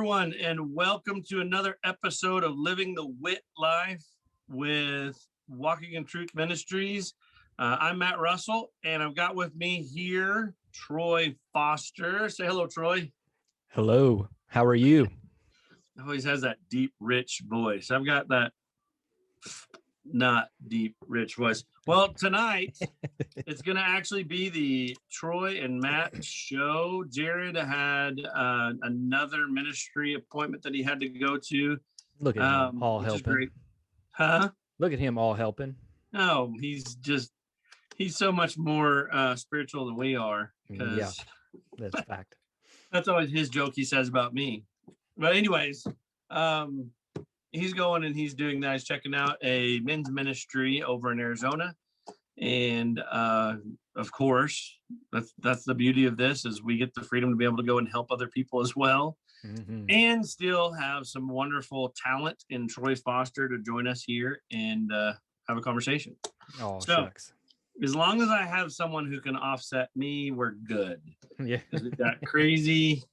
everyone, and welcome to another episode of Living the WIT Life with Walking in Truth Ministries. I'm Matt Russell, and I've got with me here Troy Foster. Say hello, Troy. Hello. How are you? Always has that deep, rich voice. I've got that not deep, rich voice. Well, tonight it's going to actually be the Troy and Matt show. Jared had another ministry appointment that he had to go to. Look at him all which is helping. great. Huh? Look at him all helping. No, he's so much more spiritual than we are. Yeah, that's a fact. That's always his joke he says about me. But anyways, he's going and he's doing that. He's checking out a men's ministry over in Arizona. And of course, that's the beauty of this is we get the freedom to be able to go and help other people as well. Mm-hmm. And still have some wonderful talent in Troy Foster to join us here and have a conversation. Oh, so, shucks. As long as I have someone who can offset me, we're good. Yeah. Because we've got crazy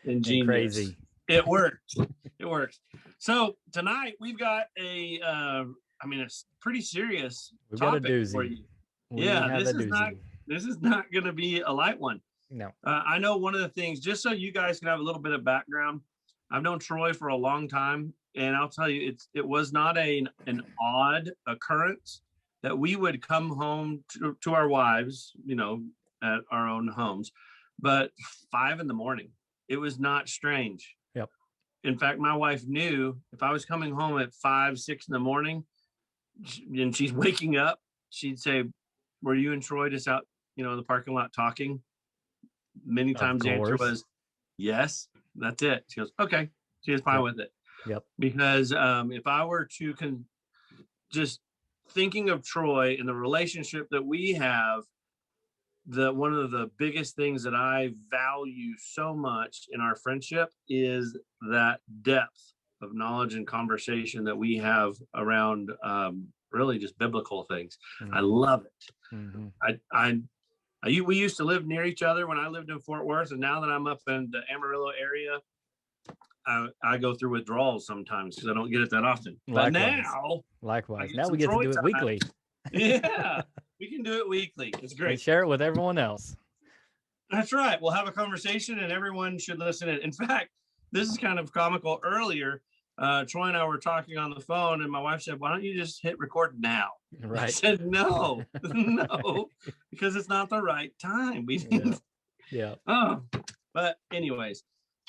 and genius. Crazy. It works. It works. So tonight we've got a pretty serious topic got a doozy for you. This is not going to be a light one. No. I know one of the things, just so you guys can have a little bit of background, I've known Troy for a long time, and I'll tell you, it was not an odd occurrence that we would come home to our wives, at our own homes, but 5 a.m. It was not strange. Yep. In fact, my wife knew if I was coming home at 5, 6 a.m, and she's waking up, she'd say, "Were you and Troy just out, in the parking lot talking?" Many times the answer was yes. That's it. She goes, okay. She was fine with it. Yep. Because if I were to just thinking of Troy and the relationship that we have, one of the biggest things that I value so much in our friendship is that depth of knowledge and conversation that we have around really just biblical things. Mm-hmm. I love it. Mm-hmm. We used to live near each other when I lived in Fort Worth, and now that I'm up in the Amarillo area, I go through withdrawals sometimes because I don't get it that often. Likewise. But now we get to do it weekly. Yeah, we can do it weekly. It's great. And share it with everyone else. That's right. We'll have a conversation, and everyone should listen in. In fact, this is kind of comical. Earlier, Troy and I were talking on the phone, and my wife said, "Why don't you just hit record now?" Right. I said, "No, no, because it's not the right time." Yeah. Oh, but anyways,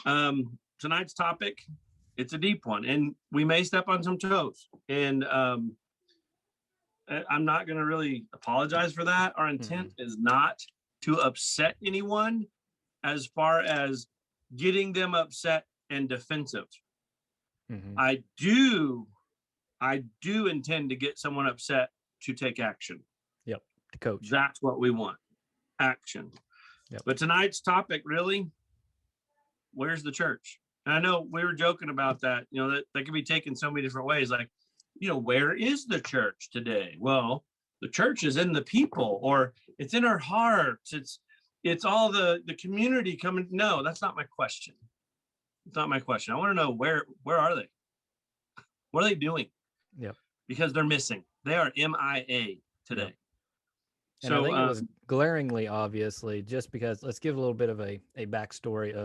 tonight's topic, it's a deep one, and we may step on some toes. And I'm not going to really apologize for that. Our intent is not to upset anyone as far as getting them upset and defensive. Mm-hmm. I do intend to get someone upset to take action. Yep. To coach. That's what we want. Action. Yep. But tonight's topic, really, where's the church? And I know we were joking about that, that can be taken so many different ways. Like, where is the church today? Well, the church is in the people, or it's in our hearts. It's all the community coming. No, that's not my question. It's not my question. I want to know where are they? What are they doing? Yep. Because they're missing. They are MIA today. Yep. And I think it was glaringly obviously, just because let's give a little bit of a backstory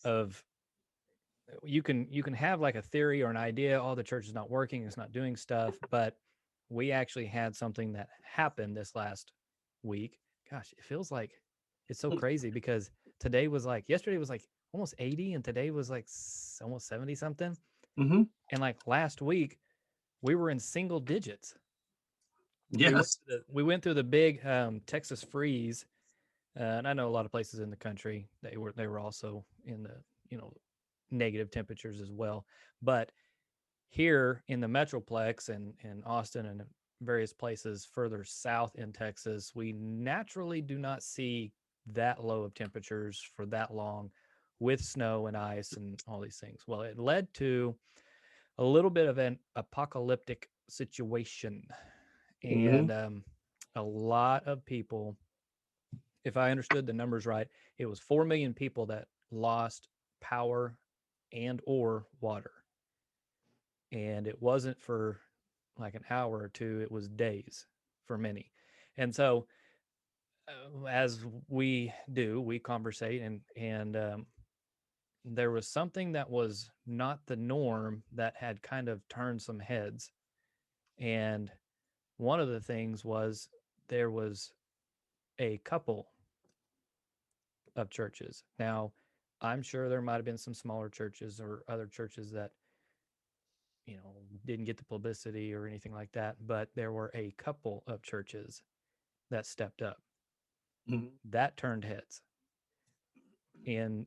of you can have like a theory or an idea, oh, the church is not working, it's not doing stuff, but we actually had something that happened this last week. Gosh, it feels like it's so crazy because yesterday was like almost 80 and today was like almost 70 something. Mm-hmm. And like last week we were in single digits. Yes. We went through the big Texas freeze, and I know a lot of places in the country they were also in the negative temperatures as well. But here in the Metroplex and Austin and various places further south in Texas, we naturally do not see that low of temperatures for that long with snow and ice and all these things. Well, it led to a little bit of an apocalyptic situation. And a lot of people, if I understood the numbers right, it was 4 million people that lost power and or water. And it wasn't for like an hour or two, it was days for many. And so as we do, we conversate, and there was something that was not the norm that had kind of turned some heads. And one of the things was there was a couple of churches. Now, I'm sure there might have been some smaller churches or other churches that, didn't get the publicity or anything like that, but there were a couple of churches that stepped up. Mhm. That turned heads. In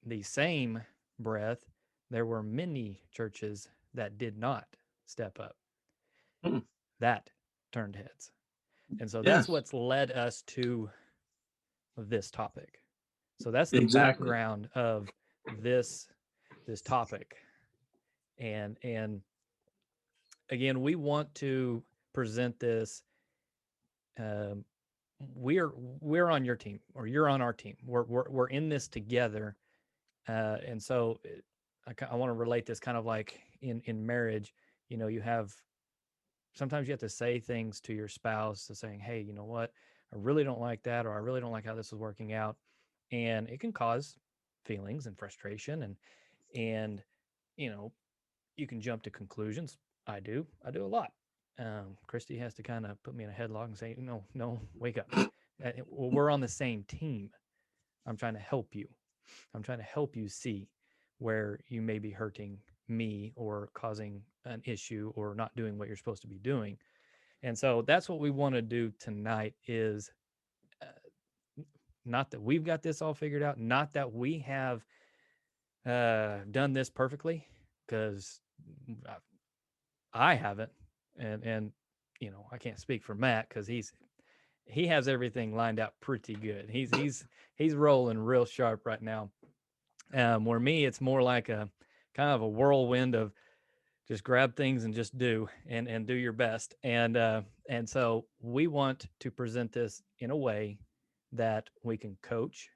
the same breath, there were many churches that did not step up. Mhm. That turned heads. And so that's Yes, what's led us to this topic. So that's the exactly. background of this topic. And again, we want to present this. Um, we're on your team, or you're on our team. We're in this together, and so I want to relate this kind of like in marriage. You have sometimes you have to say things to your spouse to saying, hey, you know what, I really don't like that, or I really don't like how this is working out, and it can cause feelings and frustration, and you know you can jump to conclusions. I do a lot. Christy has to kind of put me in a headlock and say, no, no, wake up. We're on the same team. I'm trying to help you. I'm trying to help you see where you may be hurting me or causing an issue or not doing what you're supposed to be doing. And so that's what we want to do tonight is uh, not that we've got this all figured out, not that we have done this perfectly, because I haven't, and I can't speak for Matt because he has everything lined out pretty good. He's rolling real sharp right now. Where me, it's more like a kind of a whirlwind of just grab things and just do and do your best. And so we want to present this in a way that we can coach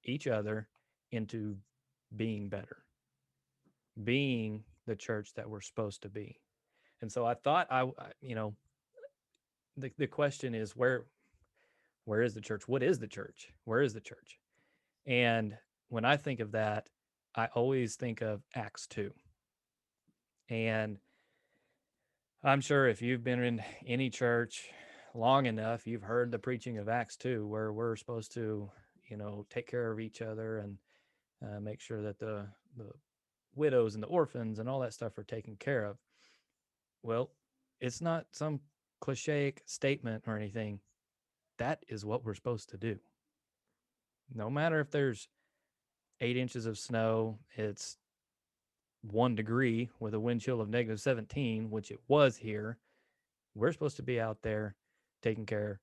each other into being better, being the church that we're supposed to be. And so I thought the question is where is the church? What is the church? Where is the church? And when I think of that, I always think of Acts 2. And I'm sure if you've been in any church long enough, you've heard the preaching of Acts 2, where we're supposed to, take care of each other and make sure that the widows and the orphans and all that stuff are taken care of. Well, it's not some cliche statement or anything. That is what we're supposed to do. No matter if there's 8 inches of snow, it's 1 degree with a wind chill of -17, which it was here. We're supposed to be out there taking care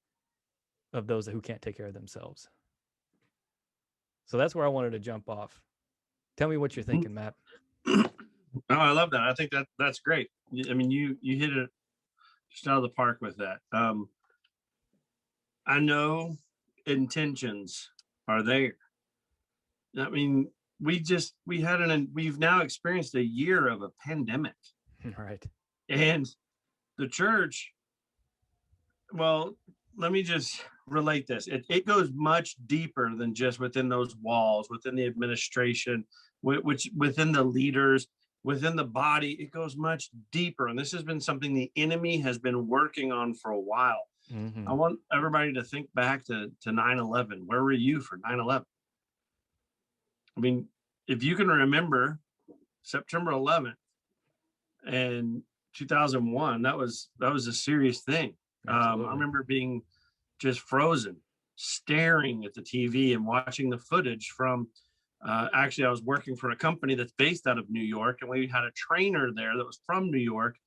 of those who can't take care of themselves. So that's where I wanted to jump off. Tell me what you're Mhm. thinking, Matt. Oh, I love that. I think that's great. I mean, you hit it just out of the park with that. I know intentions are there. I mean, we've now experienced a year of a pandemic, Right. and the church, well, let me just relate this. It goes much deeper than just within those walls, within the administration, which within the leaders, within the body. It goes much deeper, and this has been something the enemy has been working on for a while. I Mm-hmm. want everybody to think back to 9/11. Where were you for 9/11? I mean, if you can remember September 11th and 2001, that was a serious thing. I Absolutely. remember being just frozen, staring at the TV and watching the footage from. Actually, I was working for a company that's based out of New York, and we had a trainer there that was from New York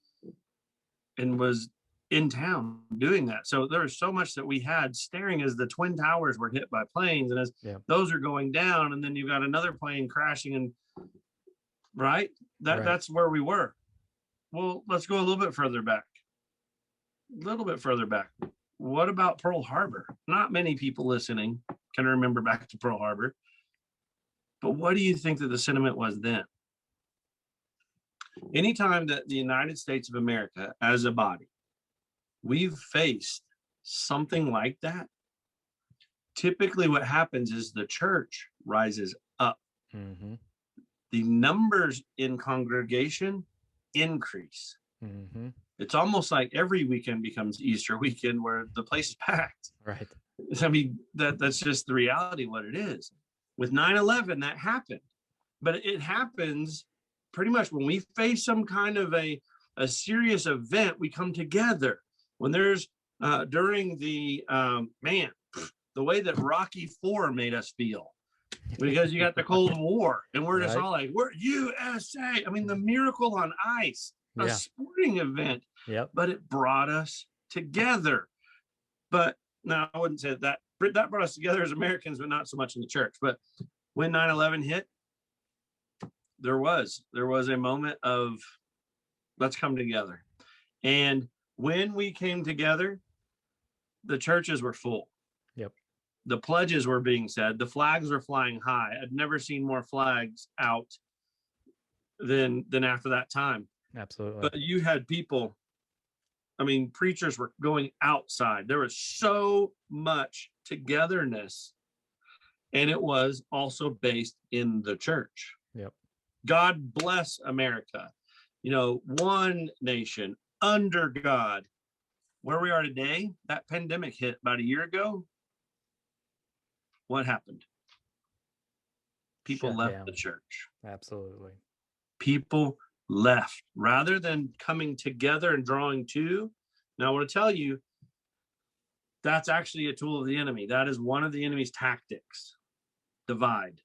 and was in town doing that. So there was so much that we had staring as the Twin Towers were hit by planes, and as Yeah. those are going down, and then you've got another plane crashing, and right, Right. that's where we were. Well, let's go a little bit further back. A little bit further back. What about Pearl Harbor? Not many people listening can remember back to Pearl Harbor. But what do you think that the sentiment was then? Anytime that the United States of America as a body, we've faced something like that, typically what happens is the church rises up. Mm-hmm. The numbers in congregation increase. Mm-hmm. It's almost like every weekend becomes Easter weekend where the place is packed. Right. I mean, that's just the reality of what it is. With 9/11, that happened. But it happens pretty much when we face some kind of a serious event, we come together. When there's during the the way that Rocky IV made us feel, because you got the Cold War, and we're just Right. all like, we're USA. I mean, the Miracle on Ice, a Yeah. sporting event, Yep. but it brought us together. But no, I wouldn't say that brought us together as Americans, but not so much in the church. But when 9/11 hit, there was a moment of let's come together. And when we came together, the churches were full. Yep. The pledges were being said, the flags were flying high. I've never seen more flags out than after that time. Absolutely. But you had people, I mean, preachers were going outside. There was so much togetherness, and it was also based in the church. Yep. God bless America. You know, one nation under God. Where we are today, that pandemic hit about a year ago. What happened? People Shut left down. the church. Absolutely. People left rather than coming together and drawing to. Now, I want to tell you, that's actually a tool of the enemy. That is one of the enemy's tactics. Divide,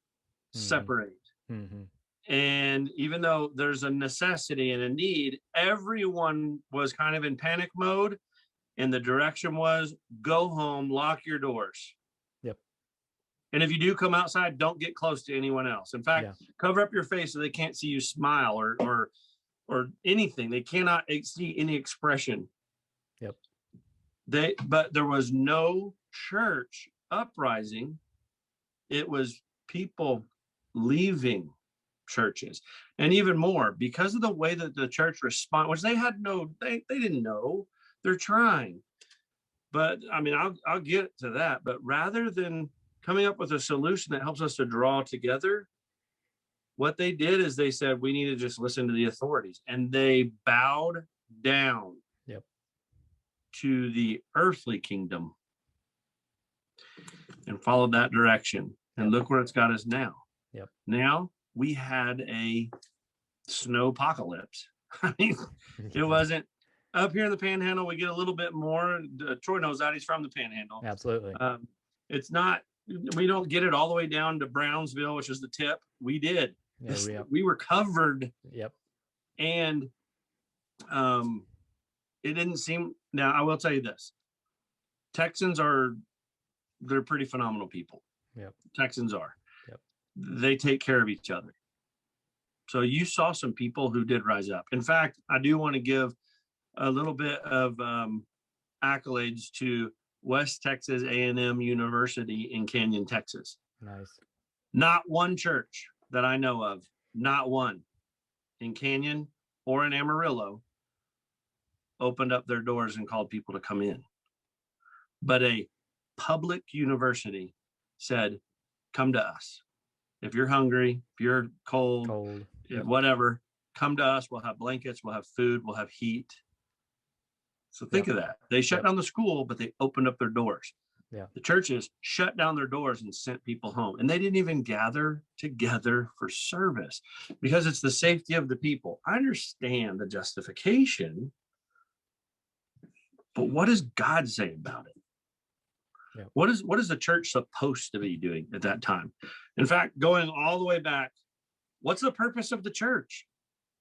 separate. Mm-hmm. And even though there's a necessity and a need, everyone was kind of in panic mode. And the direction was go home, lock your doors. Yep. And if you do come outside, don't get close to anyone else. In fact, cover up your face so they can't see you smile or anything. They cannot see any expression. Yep. But there was no church uprising. It was people leaving churches. And even more, because of the way that the church responded, which they didn't know. They're trying. But I mean, I'll get to that. But rather than coming up with a solution that helps us to draw together, what they did is they said, we need to just listen to the authorities. And they bowed down to the earthly kingdom and followed that direction. And look where it's got us now. Yep. Now we had a snow apocalypse. I mean, it wasn't up here in the Panhandle. We get a little bit more. Troy knows that. He's from the Panhandle. Absolutely. It's not, we don't get it all the way down to Brownsville, which is the tip. We did. Yeah, we were covered. Yep. And it didn't seem, now I will tell you this. Texans they're pretty phenomenal people. Yep. Texans are. Yep. They take care of each other. So you saw some people who did rise up. In fact, I do want to give a little bit of accolades to West Texas A&M University in Canyon, Texas. Nice. Not one church that I know of, not one in Canyon or in Amarillo opened up their doors and called people to come in. But a public university said, come to us. If you're hungry, if you're cold. Whatever, come to us. We'll have blankets, we'll have food, we'll have heat. So think of that. They shut down the school, but they opened up their doors. Yeah. The churches shut down their doors and sent people home. And they didn't even gather together for service because it's the safety of the people. I understand the justification, but what does God say about it? Yeah. What is the church supposed to be doing at that time? In fact, going all the way back, what's the purpose of the church?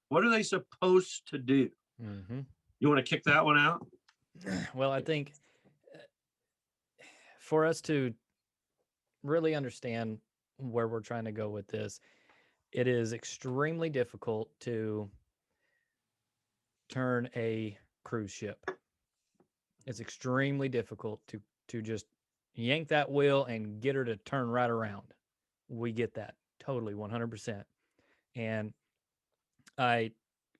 What are they supposed to do? Mm-hmm. You want to kick that one out? Well, I think for us to really understand where we're trying to go with this, it is extremely difficult to turn a cruise ship. It's extremely difficult to just yank that wheel and get her to turn right around. We get that totally 100%. And I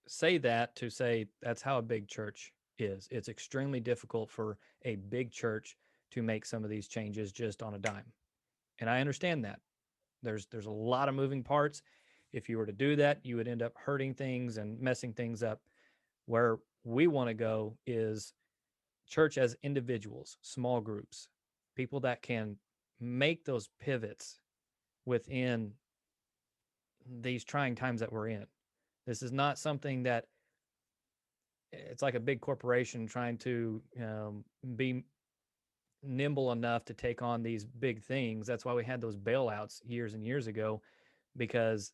say that to say that's how a big church is. It's extremely difficult for a big church to make some of these changes just on a dime. And I understand that. There's a lot of moving parts. If you were to do that, you would end up hurting things and messing things up. Where we want to go is church as individuals, small groups, people that can make those pivots within these trying times that we're in. This is not something that it's like a big corporation trying to be nimble enough to take on these big things. That's why we had those bailouts years and years ago, because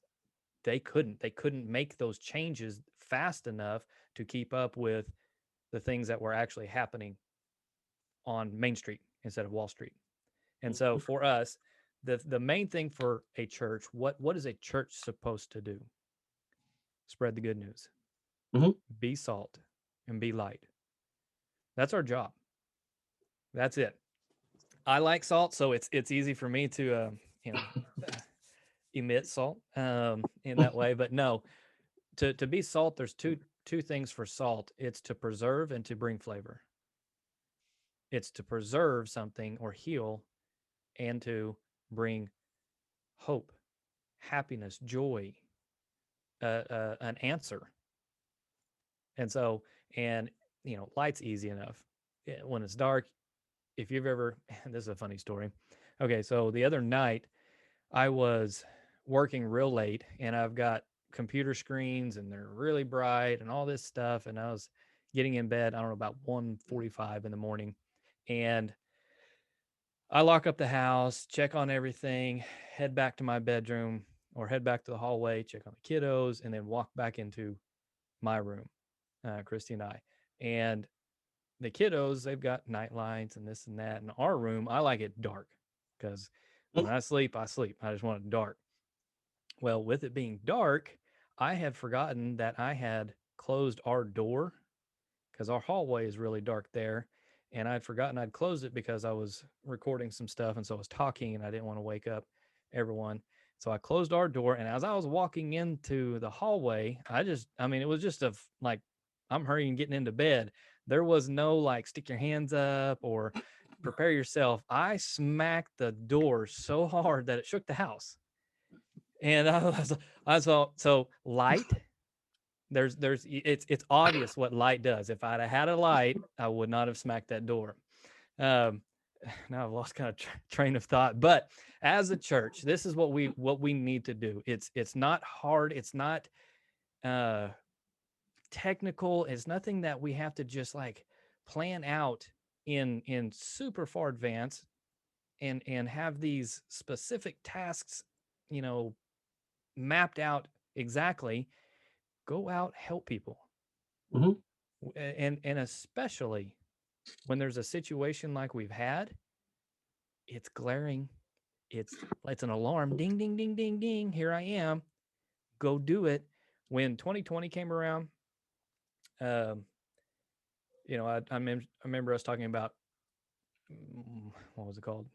they couldn't make those changes fast enough to keep up with the things that were actually happening on Main Street instead of Wall Street. And so for us, the main thing for a church, what is a church supposed to do? Spread the good news. Mhm. Be salt and be light. That's our job. That's it. I like salt, so it's easy for me to you know emit salt in that way. But no, to be salt, there's two things for salt. It's to preserve and to bring flavor. It's to preserve something or heal, and to bring hope, happiness, joy, an answer. And so, and light's easy enough. When it's dark, if you've ever, this is a funny story. Okay, so the other night I was working real late, and I've got computer screens and they're really bright and all this stuff. And I was getting in bed, I don't know, about 1:45 in the morning. And I lock up the house, check on everything, head back to my bedroom or head back to the hallway, check on the kiddos, and then walk back into my room, Christy and I. And the kiddos, they've got night lights and this and that. In our room, I like it dark because when I sleep, I sleep. I just want it dark. Well, with it being dark, I had forgotten that I had closed our door because our hallway is really dark there. And I'd forgotten I'd closed it because I was recording some stuff. And so I was talking and I didn't want to wake up everyone. So I closed our door. And as I was walking into the hallway, I mean, it was just like, I'm hurrying getting into bed. There was no like, stick your hands up or prepare yourself. I smacked the door so hard that it shook the house. And I saw, so light, it's obvious what light does. If I'd have had a light, I would not have smacked that door. Um, now I've lost kind of train of thought, but as a church, this is what we need to do. It's not hard. It's not technical. It's nothing that we have to just like plan out in super far advance and have these specific tasks, mapped out exactly. Go out, help people. Mhm. And especially when there's a situation like we've had, it's glaring. It's an alarm. Ding, ding, ding, ding, ding. Here I am. Go do it. When 2020 came around, um, I remember us talking about what was it called?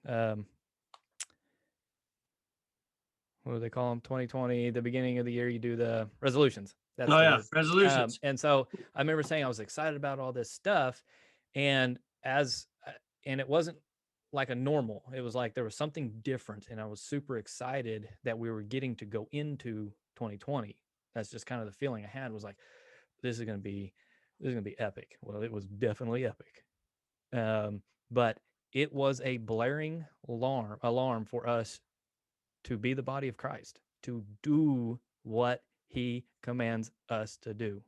What do they call them? 2020, the beginning of the year, you do the resolutions. That's Oh the yeah, word. resolutions. And so I remember saying I was excited about all this stuff, and and it wasn't like a normal. It was like there was something different, and I was super excited that we were getting to go into 2020. That's just kind of the feeling I had, was like, this is gonna be epic. Well, it was definitely epic. But it was a blaring alarm for us to be the body of Christ, to do what he commands us to do. Mhm.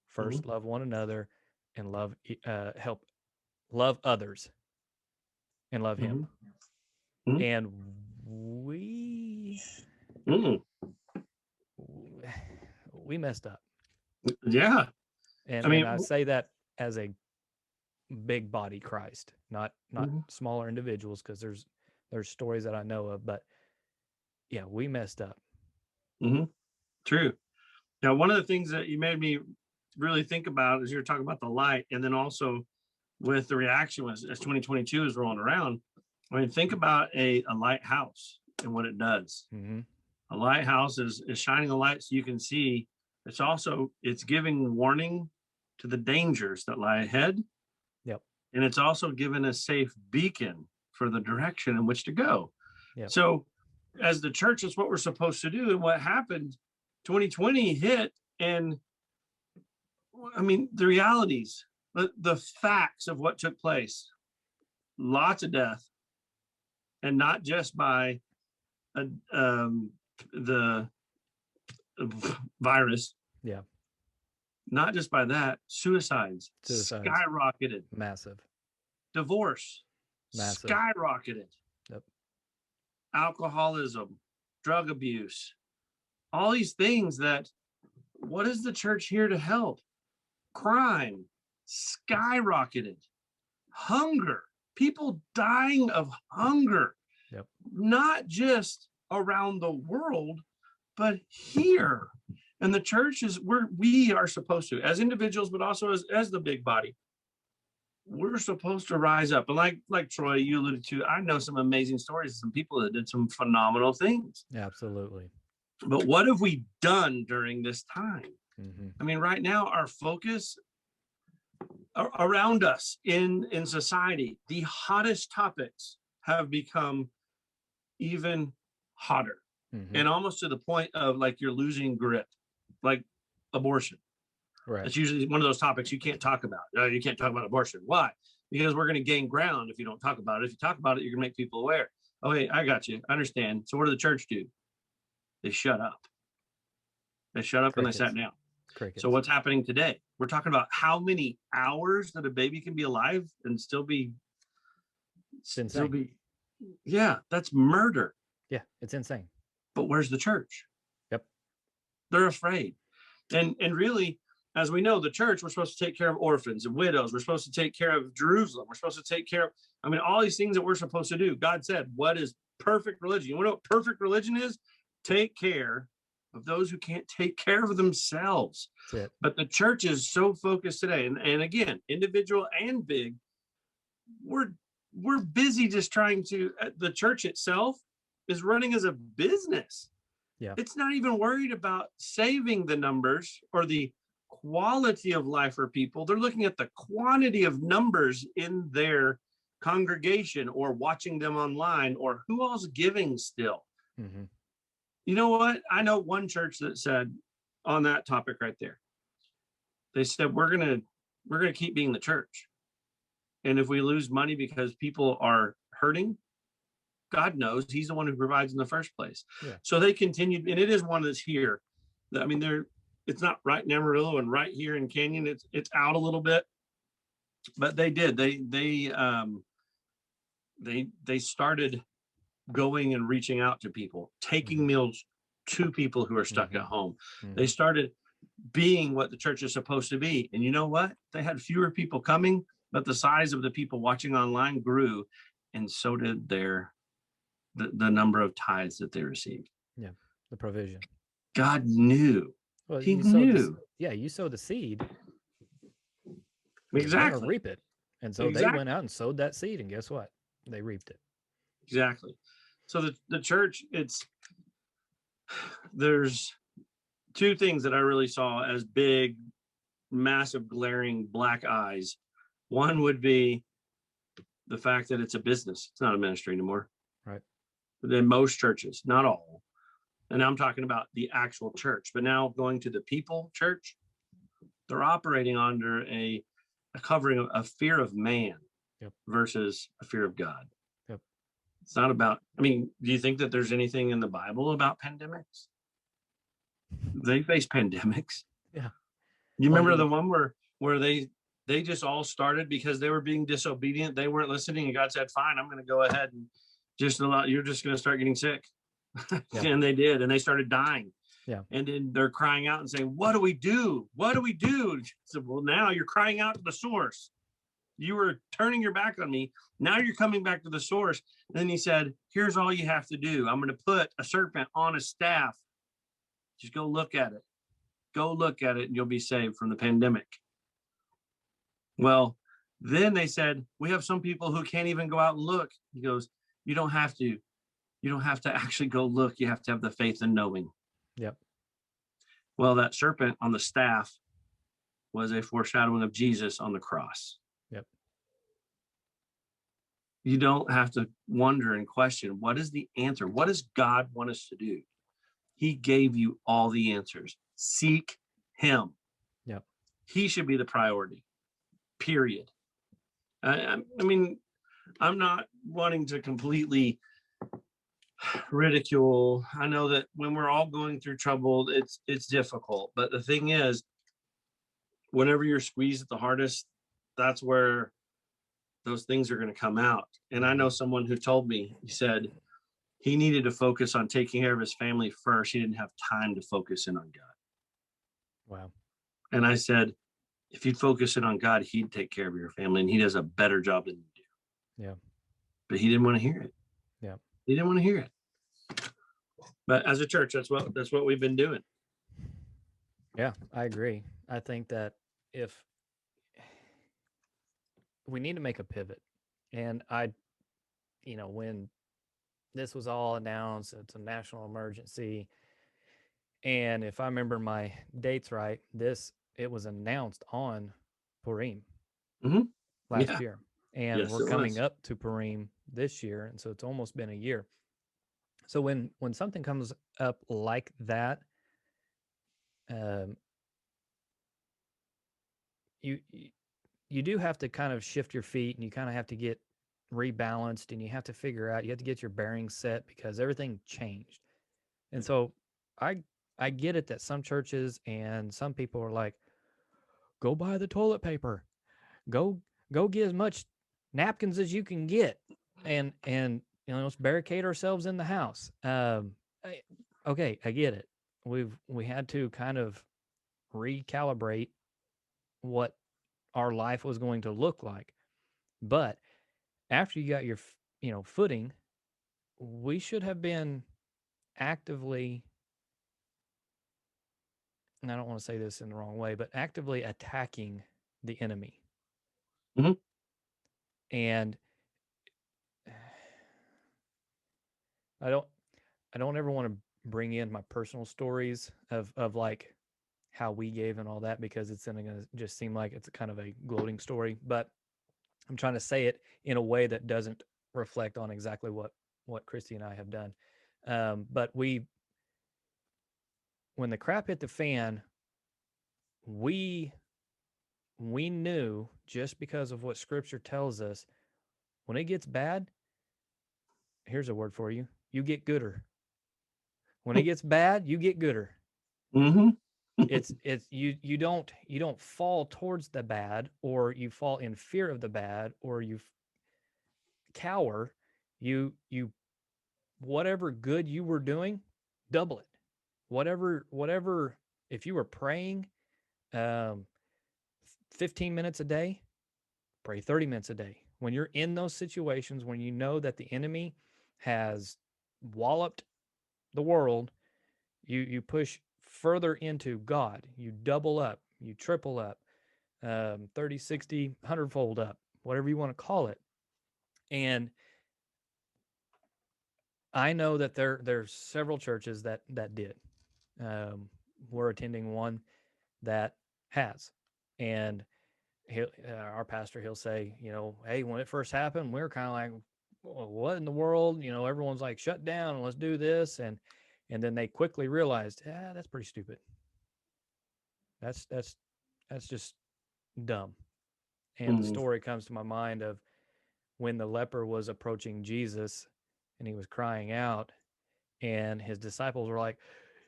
First, love one another and love others and love him. Mhm. Mhm. And we Mhm. we messed up. Yeah. I And mean, I say that as a big body Christ, not mhm. smaller individuals, because there's stories that I know of, but yeah, we messed up. Mhm. True. Now, one of the things that you made me really think about is you were talking about the light, and then also with the reaction was as 2022 is rolling around. I mean, think about a lighthouse and what it does. Mm-hmm. A lighthouse is shining a light so you can see. It's giving warning to the dangers that lie ahead. Yep. And it's also given a safe beacon for the direction in which to go. Yep. So as the church, that's what we're supposed to do. And what happened, 2020 hit, and I mean, the realities, the facts of what took place, lots of death, and not just by the virus. Yeah. Not just by that, suicides skyrocketed. Massive. Divorce Massive. skyrocketed. Yep. Alcoholism, drug abuse, all these things that, what is the church here to help? Crime skyrocketed. Hunger, people dying of hunger. Yep. Not just around the world, but here. And the church is where we are supposed to, as individuals, but also as the big body, we're supposed to rise up. And like Troy, you alluded to, I know some amazing stories of some people that did some phenomenal things. Absolutely. But what have we done during this time? Mm-hmm. I mean, right now, our focus around us in society, the hottest topics have become even hotter. Mm-hmm. And almost to the point of like you're losing grip, like abortion. Right. It's usually one of those topics you can't talk about. You can't talk about abortion. Why? Because we're going to gain ground if you don't talk about it. If you talk about it, you're going to make people aware. Okay, I got you. I understand. So what did the church do? They shut up. They shut up. Crickets. And they sat down. Crickets. So what's happening today? We're talking about how many hours that a baby can be alive and still be. Yeah, that's murder. Yeah, it's insane. But where's the church? Yep. They're afraid. And really, as we know, the church, we're supposed to take care of orphans and widows. We're supposed to take care of Jerusalem. We're supposed to take care of, all these things that we're supposed to do. God said, what is perfect religion? You want to know what perfect religion is? Take care of those who can't take care of themselves. That's it. But the church is so focused today. And again, individual and big, we're busy just trying to, the church itself is running as a business. Yeah. It's not even worried about saving the numbers or the quality of life for people. They're looking at the quantity of numbers in their congregation or watching them online or who else giving still. Mm-hmm. You know what? I know one church that said on that topic right there, they said, we're going to keep being the church. And if we lose money because people are hurting, God knows he's the one who provides in the first place. Yeah. So they continued, and it is one that's here. It's not right in Amarillo and right here in Canyon. It's out a little bit, but they did. They started going and reaching out to people, taking mm-hmm. meals to people who are stuck mm-hmm. at home. Mm-hmm. They started being what the church is supposed to be. And you know what? They had fewer people coming, but the size of the people watching online grew, and so did the number of tithes that they received. Yeah, the provision. God knew. Well, he knew. You sowed the seed. Exactly. You're reap it. And so they went out and sowed that seed, and guess what? They reaped it. Exactly. So the church, there's two things that I really saw as big, massive, glaring black eyes. One would be the fact that it's a business. It's not a ministry anymore. Right. Than most churches, not all. And I'm talking about the actual church. But now going to the people church, they're operating under a covering of a fear of man yep. versus a fear of God. Yep. It's not about, do you think that there's anything in the Bible about pandemics? They face pandemics. Yeah. You remember the one where they just all started because they were being disobedient. They weren't listening. And God said, fine, I'm going to go ahead and you're just going to start getting sick. Yeah. And they did. And they started dying. Yeah. And then they're crying out and saying, what do we do? What do we do? So, well, now you're crying out to the source. You were turning your back on me. Now you're coming back to the source. And then he said, here's all you have to do. I'm going to put a serpent on a staff. Just go look at it. Go look at it and you'll be saved from the pandemic. Well, then they said, we have some people who can't even go out and look. He goes, you don't have to. You don't have to actually go look. You have to have the faith in knowing. Yep. Well, that serpent on the staff was a foreshadowing of Jesus on the cross. Yep. You don't have to wonder and question, what is the answer? What does God want us to do? He gave you all the answers. Seek him. Yep. He should be the priority, period. I mean, I'm not wanting to completely ridicule. I know that when we're all going through trouble, it's difficult. But the thing is, whenever you're squeezed at the hardest, that's where those things are going to come out. And I know someone who told me, he said he needed to focus on taking care of his family first. He didn't have time to focus in on God. Wow. And I said, if you'd focus in on God, he'd take care of your family, and he does a better job than you do. Yeah. But he didn't want to hear it. Yeah. He didn't want to hear it. But as a church, that's what we've been doing. Yeah, I agree. I think that if we need to make a pivot, and when this was all announced, it's a national emergency. And if I remember my dates right, it was announced on Purim last Yeah. year. And Yes, we're it coming was. up to Purim this year. And so it's almost been a year. So when something comes up like that, um, you you do have to kind of shift your feet, and you kind of have to get rebalanced, and you have to figure out, you have to get your bearings set because everything changed. And so I I get it that some churches and some people are like, go buy the toilet paper, go get as much napkins as you can get, and let's barricade ourselves in the house. Okay, I get it. We had to kind of recalibrate what our life was going to look like. But after you got your footing, we should have been actively, and I don't want to say this in the wrong way, but actively attacking the enemy. Mm-hmm. And I don't ever want to bring in my personal stories of like how we gave and all that, because it's going to just seem like it's kind of a gloating story. But I'm trying to say it in a way that doesn't reflect on exactly what Christy and I have done. But when the crap hit the fan, we knew, just because of what Scripture tells us, when it gets bad, here's a word for you: you get gooder. When it gets bad, you get gooder. Mm-hmm. It's you don't fall towards the bad, or you fall in fear of the bad, or you cower. You whatever good you were doing, double it. Whatever, if you were praying um 15 minutes a day, pray 30 minutes a day. When you're in those situations, when you know that the enemy has walloped the world, you push further into God. You double up, you triple up, 30, 60, 100-fold up, whatever you want to call it. And I know that there's several churches that did. We're attending one that has. And our pastor, he'll say, hey, when it first happened, we were kind of like, well, what in the world? Everyone's like, shut down and let's do this. And then they quickly realized, that's pretty stupid. That's just dumb. And the Mm-hmm. story comes to my mind of when the leper was approaching Jesus and he was crying out, and his disciples were like,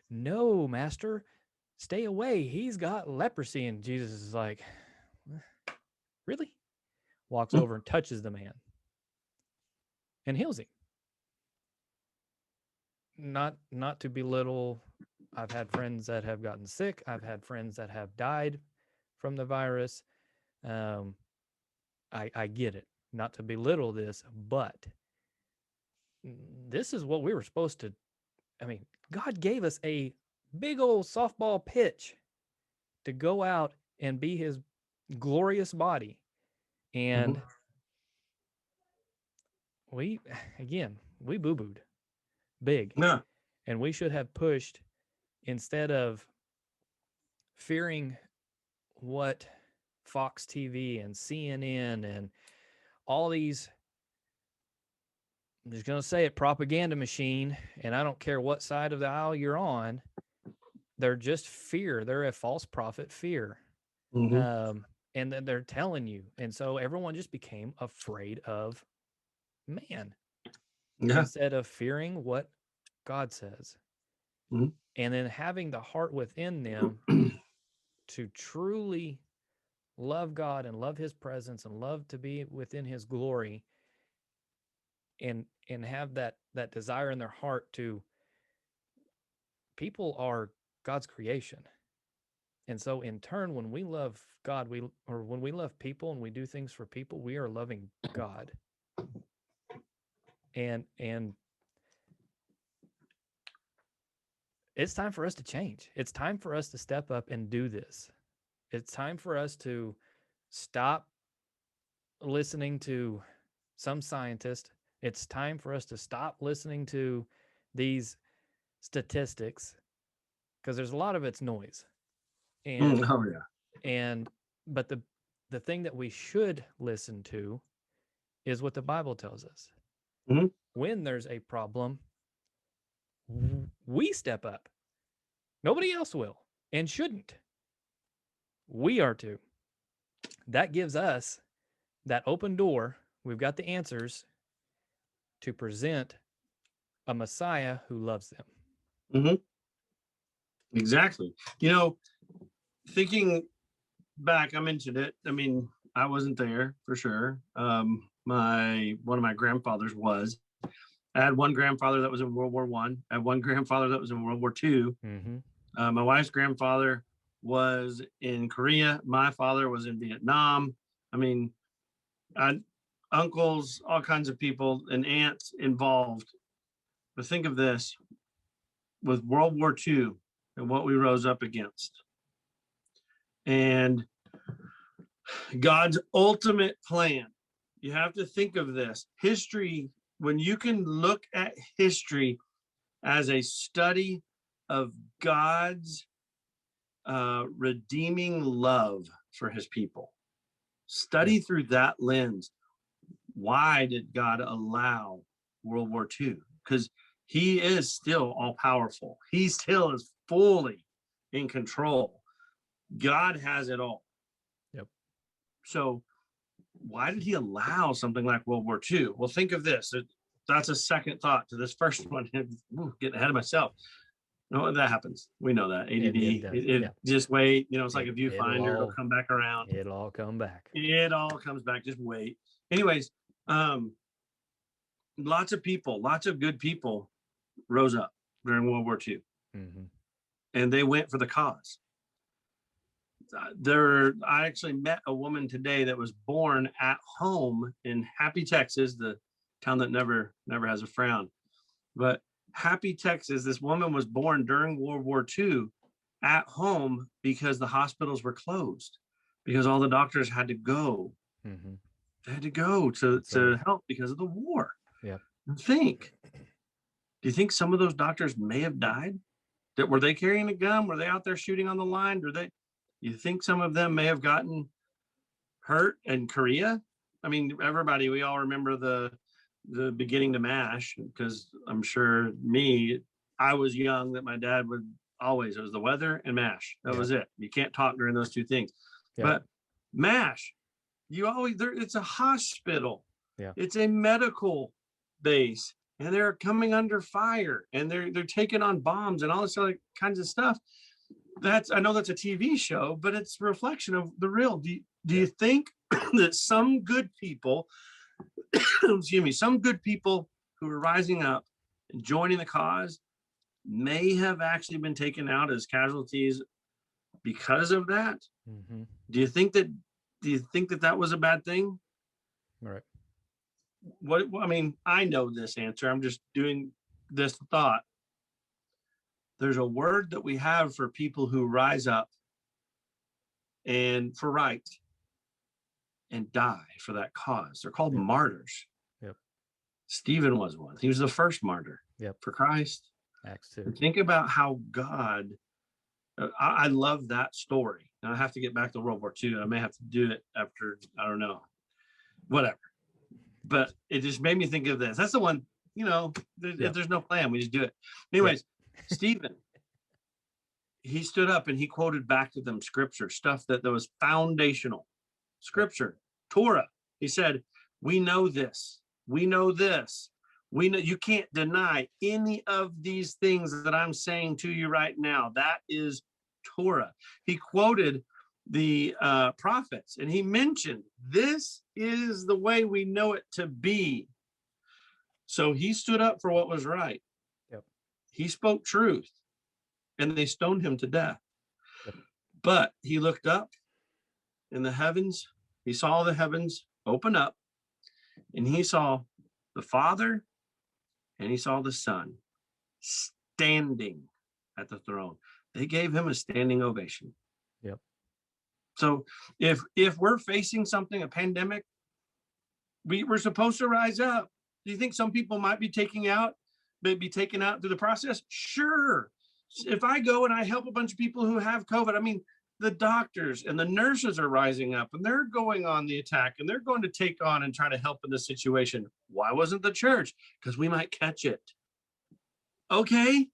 no, master, stay away. He's got leprosy. And Jesus is like, really? Walks over and touches the man and heals him. Not to belittle. I've had friends that have gotten sick. I've had friends that have died from the virus. Um, I get it. Not to belittle this, but this is what we were supposed to. I mean, God gave us a big old softball pitch to go out and be His glorious body, Mm-hmm. and we boo booed. big. Yeah. And we should have pushed, instead of fearing what Fox TV and CNN and all these, I'm just going to say it, propaganda machine, and I don't care what side of the aisle you're on, they're just fear. They're a false prophet fear. Mm-hmm. And then they're telling you. And so everyone just became afraid of man Yeah. instead of fearing what God says. Mhm. And then having the heart within them to truly love God and love his presence and love to be within his glory, and have that desire in their heart to, people are God's creation. And so in turn, when we love God, when we love people and we do things for people, we are loving God. And it's time for us to change. It's time for us to step up and do this. It's time for us to stop listening to some scientist. It's time for us to stop listening to these statistics, because there's a lot of it's noise. And Oh yeah. and but the thing that we should listen to is what the Bible tells us. Mhm. When there's a problem, we step up. Nobody else will and shouldn't. We are to. That gives us that open door. We've got the answers to present a Messiah who loves them. Mm-hmm. Exactly. You know, thinking back, I mentioned it. I mean, I wasn't there for sure. One of my grandfathers was. I had one grandfather that was in World War One. I had one grandfather that was in World War Two. Mm-hmm. My wife's grandfather was in Korea. My father was in Vietnam. I mean, I, uncles, all kinds of people, and aunts involved. But think of this, with World War Two and what we rose up against, and God's ultimate plan. You have to think of this history. When you can look at history as a study of God's redeeming love for his people, Yeah. study through that lens. Why did God allow World War II? Because he is still all powerful, he still is fully in control. God has it all. Yep. So why did he allow something like World War II? Well, think of this. That's a second thought to this first one. Getting ahead of myself. No, that happens. We know that ADD. It does. It Yeah. just wait. You know, it's like a It'll viewfinder. It'll all come back around. it'll all come back. It all comes back. Just wait. Anyways, um, lots of people, lots of good people rose up during World War II, Mm-hmm. and they went for the cause. I actually met a woman today that was born at home in Happy, Texas, the town that never has a frown. But Happy, Texas, this woman was born during World War II at home because the hospitals were closed, because all the doctors had to go. Mm-hmm. They had to go So to help because of the war. yeah. Think, do you think some of those doctors may have died? That were they carrying a gun? Were they out there shooting on the line? You think some of them may have gotten hurt in Korea? I mean, everybody, we all remember the beginning to MASH, because I'm sure I was young, that my dad would always, it was the weather and MASH. That was it. You can't talk during those two things. Yep. But MASH, it's a hospital. Yeah. It's a medical base, and they're coming under fire, and they're taking on bombs and all this other kinds of stuff. I know that's a TV show, but it's a reflection of the real. Do you think that some good people, excuse me, some good people who are rising up and joining the cause may have actually been taken out as casualties because of that? Mm-hmm. Do you think that that was a bad thing? All right. I mean, I know this answer. I'm just doing this thought. There's a word that we have for people who rise up and for right and die for that cause. They're called Yep. martyrs. Yep. Stephen was one. He was the first martyr Yep. for Christ. Acts 2. And think about how God, I love that story. Now I have to get back to World War II. I may have to do it after, I don't know, whatever. But it just made me think of this. That's the one, if there's no plan, we just do it. Anyways, Stephen, he stood up and he quoted back to them scripture, stuff that was foundational scripture, Torah. He said, we know this. We know this. We know you can't deny any of these things that I'm saying to you right now. That is Torah. He quoted the prophets and he mentioned this is the way we know it to be. So he stood up for what was right. Yep. He spoke truth and they stoned him to death. Yep. But he looked up in the heavens. He saw the heavens open up and he saw the Father and he saw the Son standing at the throne. They gave him a standing ovation. Yep. So if we're facing something, a pandemic, we're supposed to rise up. Do you think some people might be taken out through the process? Sure. If I go and I help a bunch of people who have COVID, I mean, the doctors and the nurses are rising up and they're going on the attack and they're going to take on and try to help in this situation. Why wasn't the church? Because we might catch it. Okay.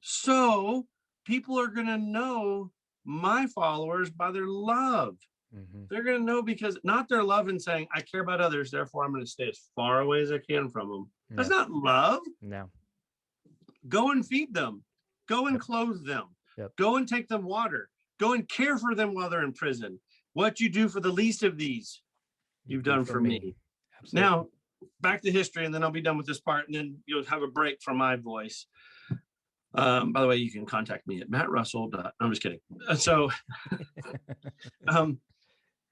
So people are going to know my followers by their love. Mm-hmm. They're going to know because not their love and saying, I care about others, therefore I'm going to stay as far away as I can from them. No. That's not love. No. Go and feed them. Go and clothe them. Yep. Go and take them water. Go and care for them while they're in prison. What you do for the least of these, you've done for me. Absolutely. Now, back to history, and then I'll be done with this part, and then you'll have a break from my voice. By the way, you can contact me at mattrussell. I'm just kidding. So,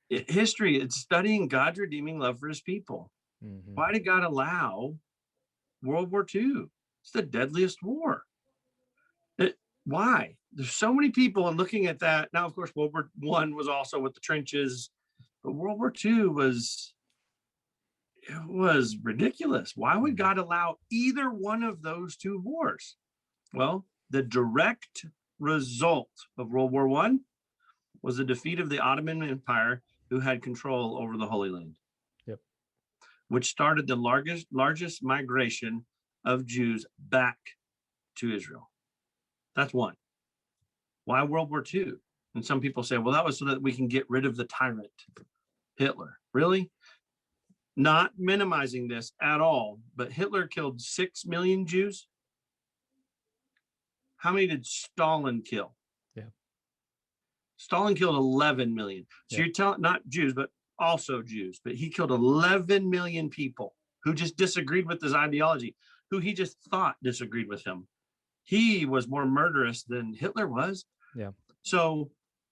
history, it's studying God's redeeming love for his people. Mm-hmm. Why did God allow World War II? It's the deadliest war. Why? There's so many people, and looking at that now, of course, World War I was also with the trenches, but World War II was ridiculous. Why would God allow either one of those two wars? Well, the direct result of World War I was the defeat of the Ottoman Empire, who had control over the Holy Land. Yep. Which started the largest migration of Jews back to Israel. That's one. Why World War II? And some people say, well, that was so that we can get rid of the tyrant, Hitler. Really? Not minimizing this at all, but Hitler killed 6 million Jews. How many did Stalin kill? Yeah. Stalin killed 11 million. So you're telling, not Jews, but also Jews, but he killed 11 million people who just disagreed with his ideology, who he just thought disagreed with him. He was more murderous than Hitler was. Yeah. So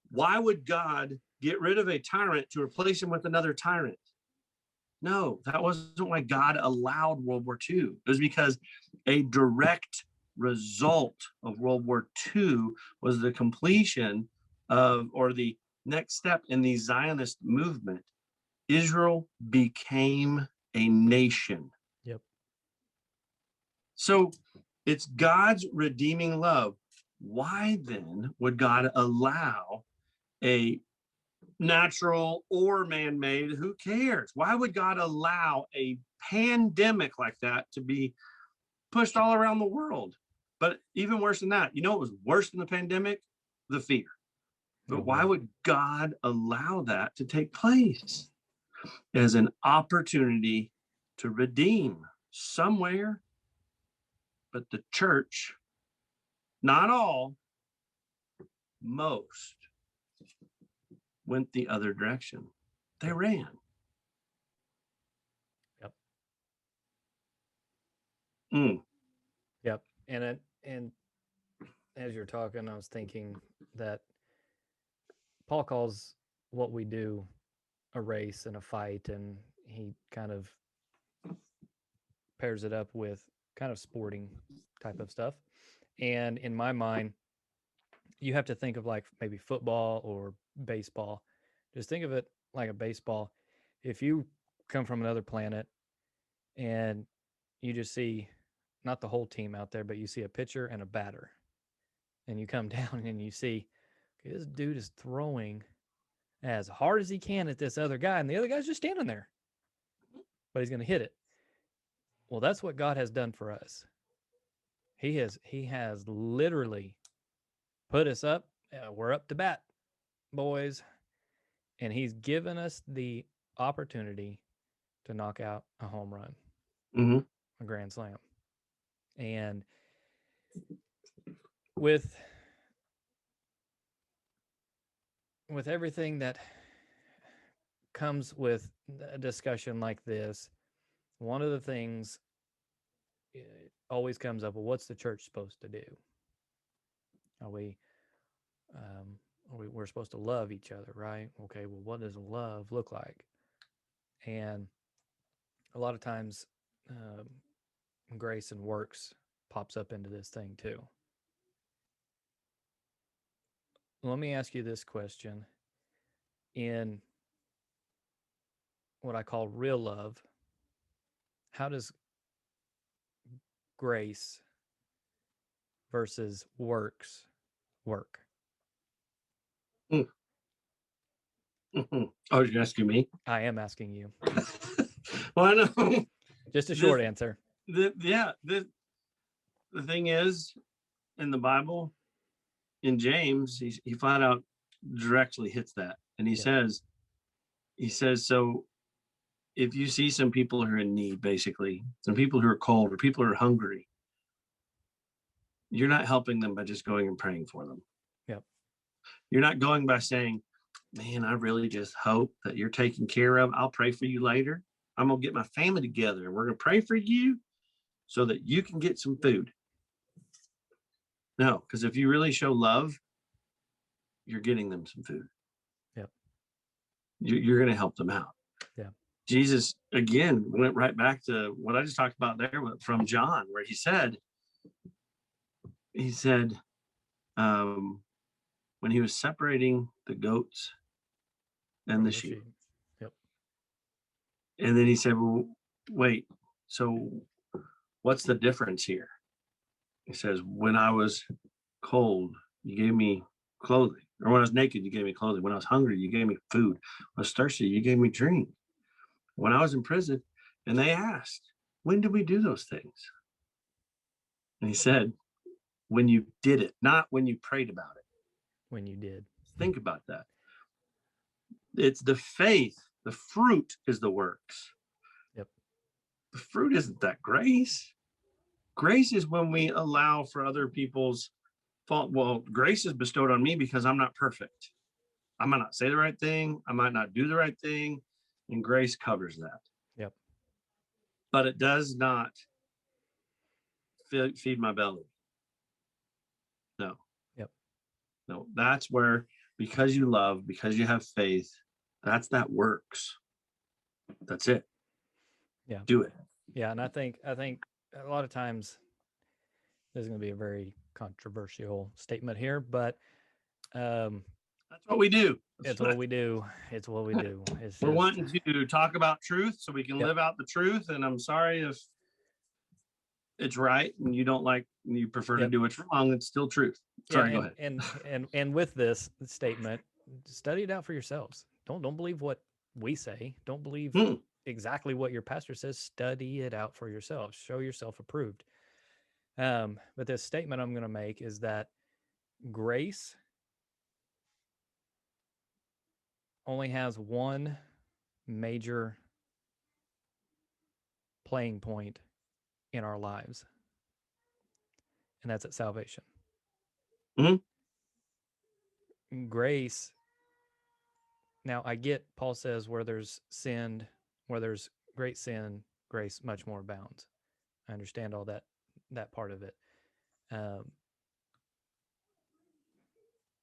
why would God get rid of a tyrant to replace him with another tyrant? No, that wasn't why God allowed World War II. It was because a direct result of World War II was the completion of, or the next step in the Zionist movement. Israel became a nation. Yep. So it's God's redeeming love. Why then would God allow a natural or man-made? Who cares? Why would God allow a pandemic like that to be pushed all around the world? But even worse than that, it was worse than the pandemic? The fear. But why would God allow that to take place? As an opportunity to redeem somewhere. But the church, not all, most, went the other direction. They ran. Yep. Yep. And as you're talking, I was thinking that Paul calls what we do a race and a fight, and he kind of pairs it up with kind of sporting type of stuff. And in my mind, you have to think of like maybe football or baseball. Just think of it like a baseball. If you come from another planet and you just see not the whole team out there, but you see a pitcher and a batter. And you come down and you see, okay, this dude is throwing as hard as he can at this other guy, and the other guy's just standing there, but he's going to hit it. Well, that's what God has done for us. He has literally put us up. We're up to bat, boys, and he's given us the opportunity to knock out a home run, Mm-hmm. a grand slam. And with everything that comes with a discussion like this, one of the things always comes up, well, what's the church supposed to do? Are we we're supposed to love each other, right? Okay, well, what does love look like? And a lot of times, grace and works pops up into this thing too. Let me ask you this question. In what I call real love, how does grace versus works work? Mm-hmm. Oh, you're asking me? I am asking you. Well, I know. Just a short answer. The thing is, in the Bible, in James, he flat out directly hits that, and he says, so if you see some people who are in need, basically, some people who are cold or people who are hungry, you're not helping them by just going and praying for them. Yep. You're not going by saying, man, I really just hope that you're taken care of. I'll pray for you later. I'm going to get my family together and we're going to pray for you so that you can get some food. No, because if you really show love, you're getting them some food. Yep. You're going to help them out. Yeah. Jesus, again, went right back to what I just talked about there from John, where he said, when he was separating the goats and the sheep. Yep. And then he said, well, wait, so what's the difference here? He says, when I was cold, you gave me clothing. Or when I was naked, you gave me clothing. When I was hungry, you gave me food. When I was thirsty, you gave me drink. When I was in prison, and they asked, when did we do those things? And he said, when you did it, not when you prayed about it. When you did. Think about that. It's the faith. The fruit is the works. Yep. The fruit isn't that grace. Grace is when we allow for other people's fault. Well, grace is bestowed on me because I'm not perfect. I might not say the right thing. I might not do the right thing. And grace covers that. Yep. But it does not feed my belly. No. Yep. No, that's where, because you love, because you have faith, that works. That's it. Yeah. Do it. Yeah. And I think a lot of times this is going to be a very controversial statement here, but that's what we do. It's what we do. It's what we do. We're wanting to talk about truth so we can Yep. live out the truth. And I'm sorry if it's right and you don't like, you prefer to do what's wrong. It's still truth. Sorry, go ahead. And with this statement, study it out for yourselves. Don't believe what we say. Don't believe exactly what your pastor says. Study it out for yourselves. Show yourself approved. But this statement I'm going to make is that grace only has one major playing point in our lives, and that's at salvation. Mm-hmm. Grace. Now, I get Paul says where there's great sin, grace much more abounds. I understand all that part of it.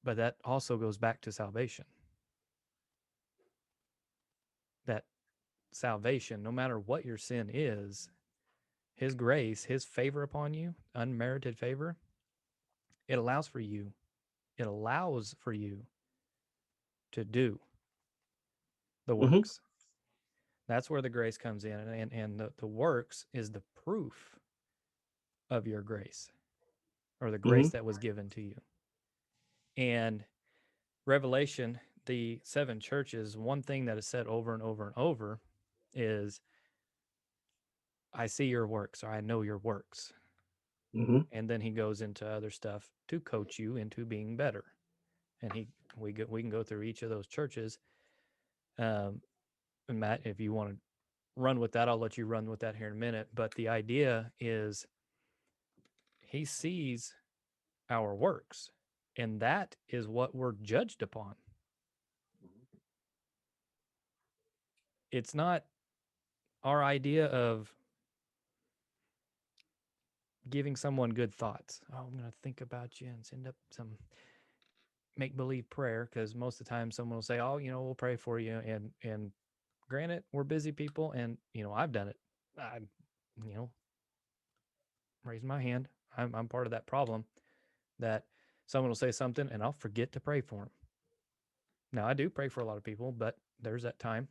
But that also goes back to salvation. That salvation, no matter what your sin is, his grace, his favor upon you, unmerited favor, it allows for you to do the works. That's where the grace comes in. And the works is the proof of your grace, or the Mm-hmm. grace that was given to you. And Revelation, the seven churches, one thing that is said over and over and over is, I see your works, or I know your works. Mm-hmm. And then he goes into other stuff to coach you into being better. And we can go through each of those churches. And Matt, if you want to run with that, I'll let you run with that here in a minute. But the idea is, he sees our works, and that is what we're judged upon. It's not our idea of giving someone good thoughts. Oh, I'm going to think about you and send up some make believe prayer, because most of the time someone will say, oh, we'll pray for you. And granted, we're busy people, and I've done it. I raise my hand. I'm part of that problem, that someone will say something and I'll forget to pray for them. Now, I do pray for a lot of people, but there's that time.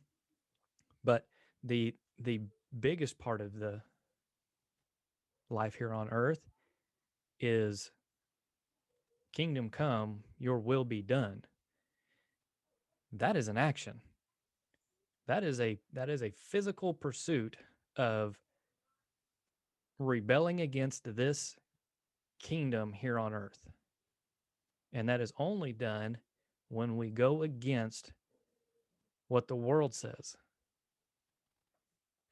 But the biggest part of the life here on earth is, kingdom come, your will be done. That is an action. That is a physical pursuit of rebelling against this kingdom here on earth. And that is only done when we go against what the world says.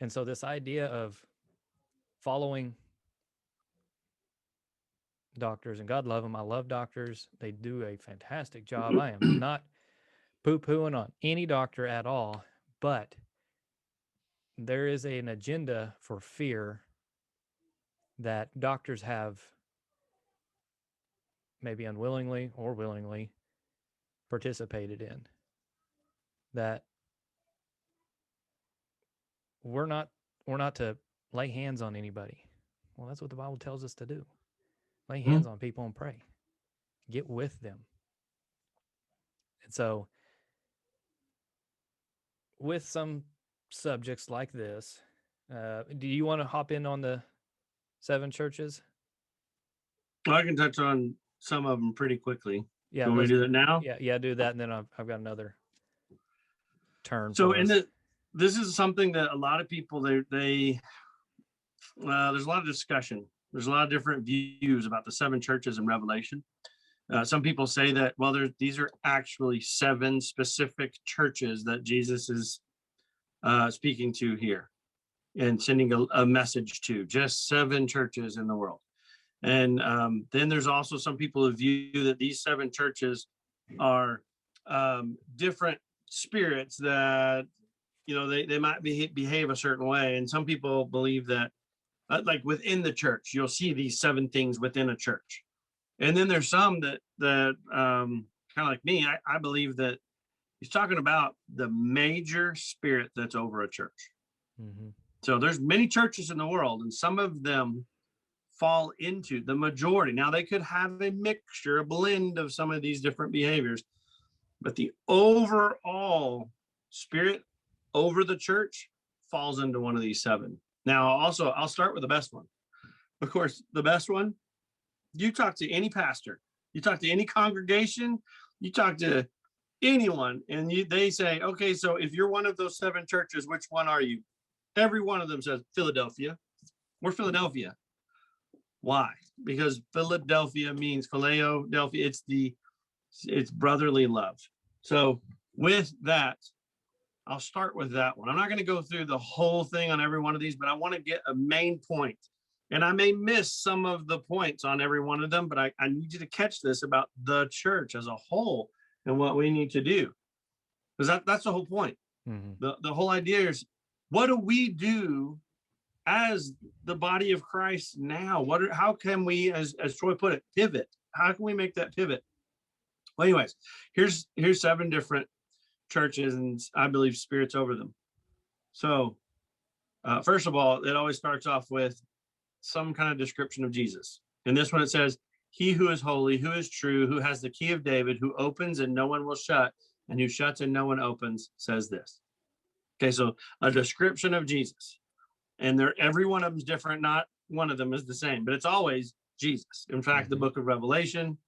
And so this idea of following doctors, and God love them, I love doctors. They do a fantastic job. I am not poo-pooing on any doctor at all, but there is an agenda for fear that doctors have, maybe unwillingly or willingly, participated in, that we're not to lay hands on anybody. Well, that's what the Bible tells us to do. Lay hands on people and pray. Get with them. And so, with some subjects like this, do you want to hop in on the seven churches? I can touch on some of them pretty quickly. Yeah, Do you want me to do that now? Yeah, do that, and then I've got another turn So for us. this is something that a lot of people, they there's a lot of discussion. There's a lot of different views about the seven churches in Revelation. Some people say that, well, these are actually seven specific churches that Jesus is speaking to here and sending a message to, just seven churches in the world. And then there's also some people who view that these seven churches are different spirits that, they might behave a certain way. And some people believe that, like within the church, you'll see these seven things within a church. And then there's some that kind of like me, I believe that he's talking about the major spirit that's over a church. Mm-hmm. So there's many churches in the world, and some of them fall into the majority. Now, they could have a mixture, a blend of some of these different behaviors, but the overall spirit over the church falls into one of these seven. Now, also, I'll start with the best one. Of course, the best one, you talk to any pastor, you talk to any congregation, you talk to anyone, and they say, okay, so if you're one of those seven churches, which one are you? Every one of them says Philadelphia. We're Philadelphia. Why? Because Philadelphia means Philadelphia. It's brotherly love. So with that, I'll start with that one. I'm not going to go through the whole thing on every one of these, but I want to get a main point. And I may miss some of the points on every one of them, but I need you to catch this about the church as a whole and what we need to do. Because that's the whole point. Mm-hmm. The whole idea is, what do we do as the body of Christ now? How can we, as Troy put it, pivot? How can we make that pivot? Well, anyways, here's seven different churches, and I believe spirits over them. So first of all, it always starts off with some kind of description of Jesus. In this one, it says, he who is holy, who is true, who has the key of David, who opens and no one will shut, and who shuts and no one opens, says this. Okay, so a description of Jesus. And every one of them is different. Not one of them is the same, but it's always Jesus. In fact, the book of Revelation,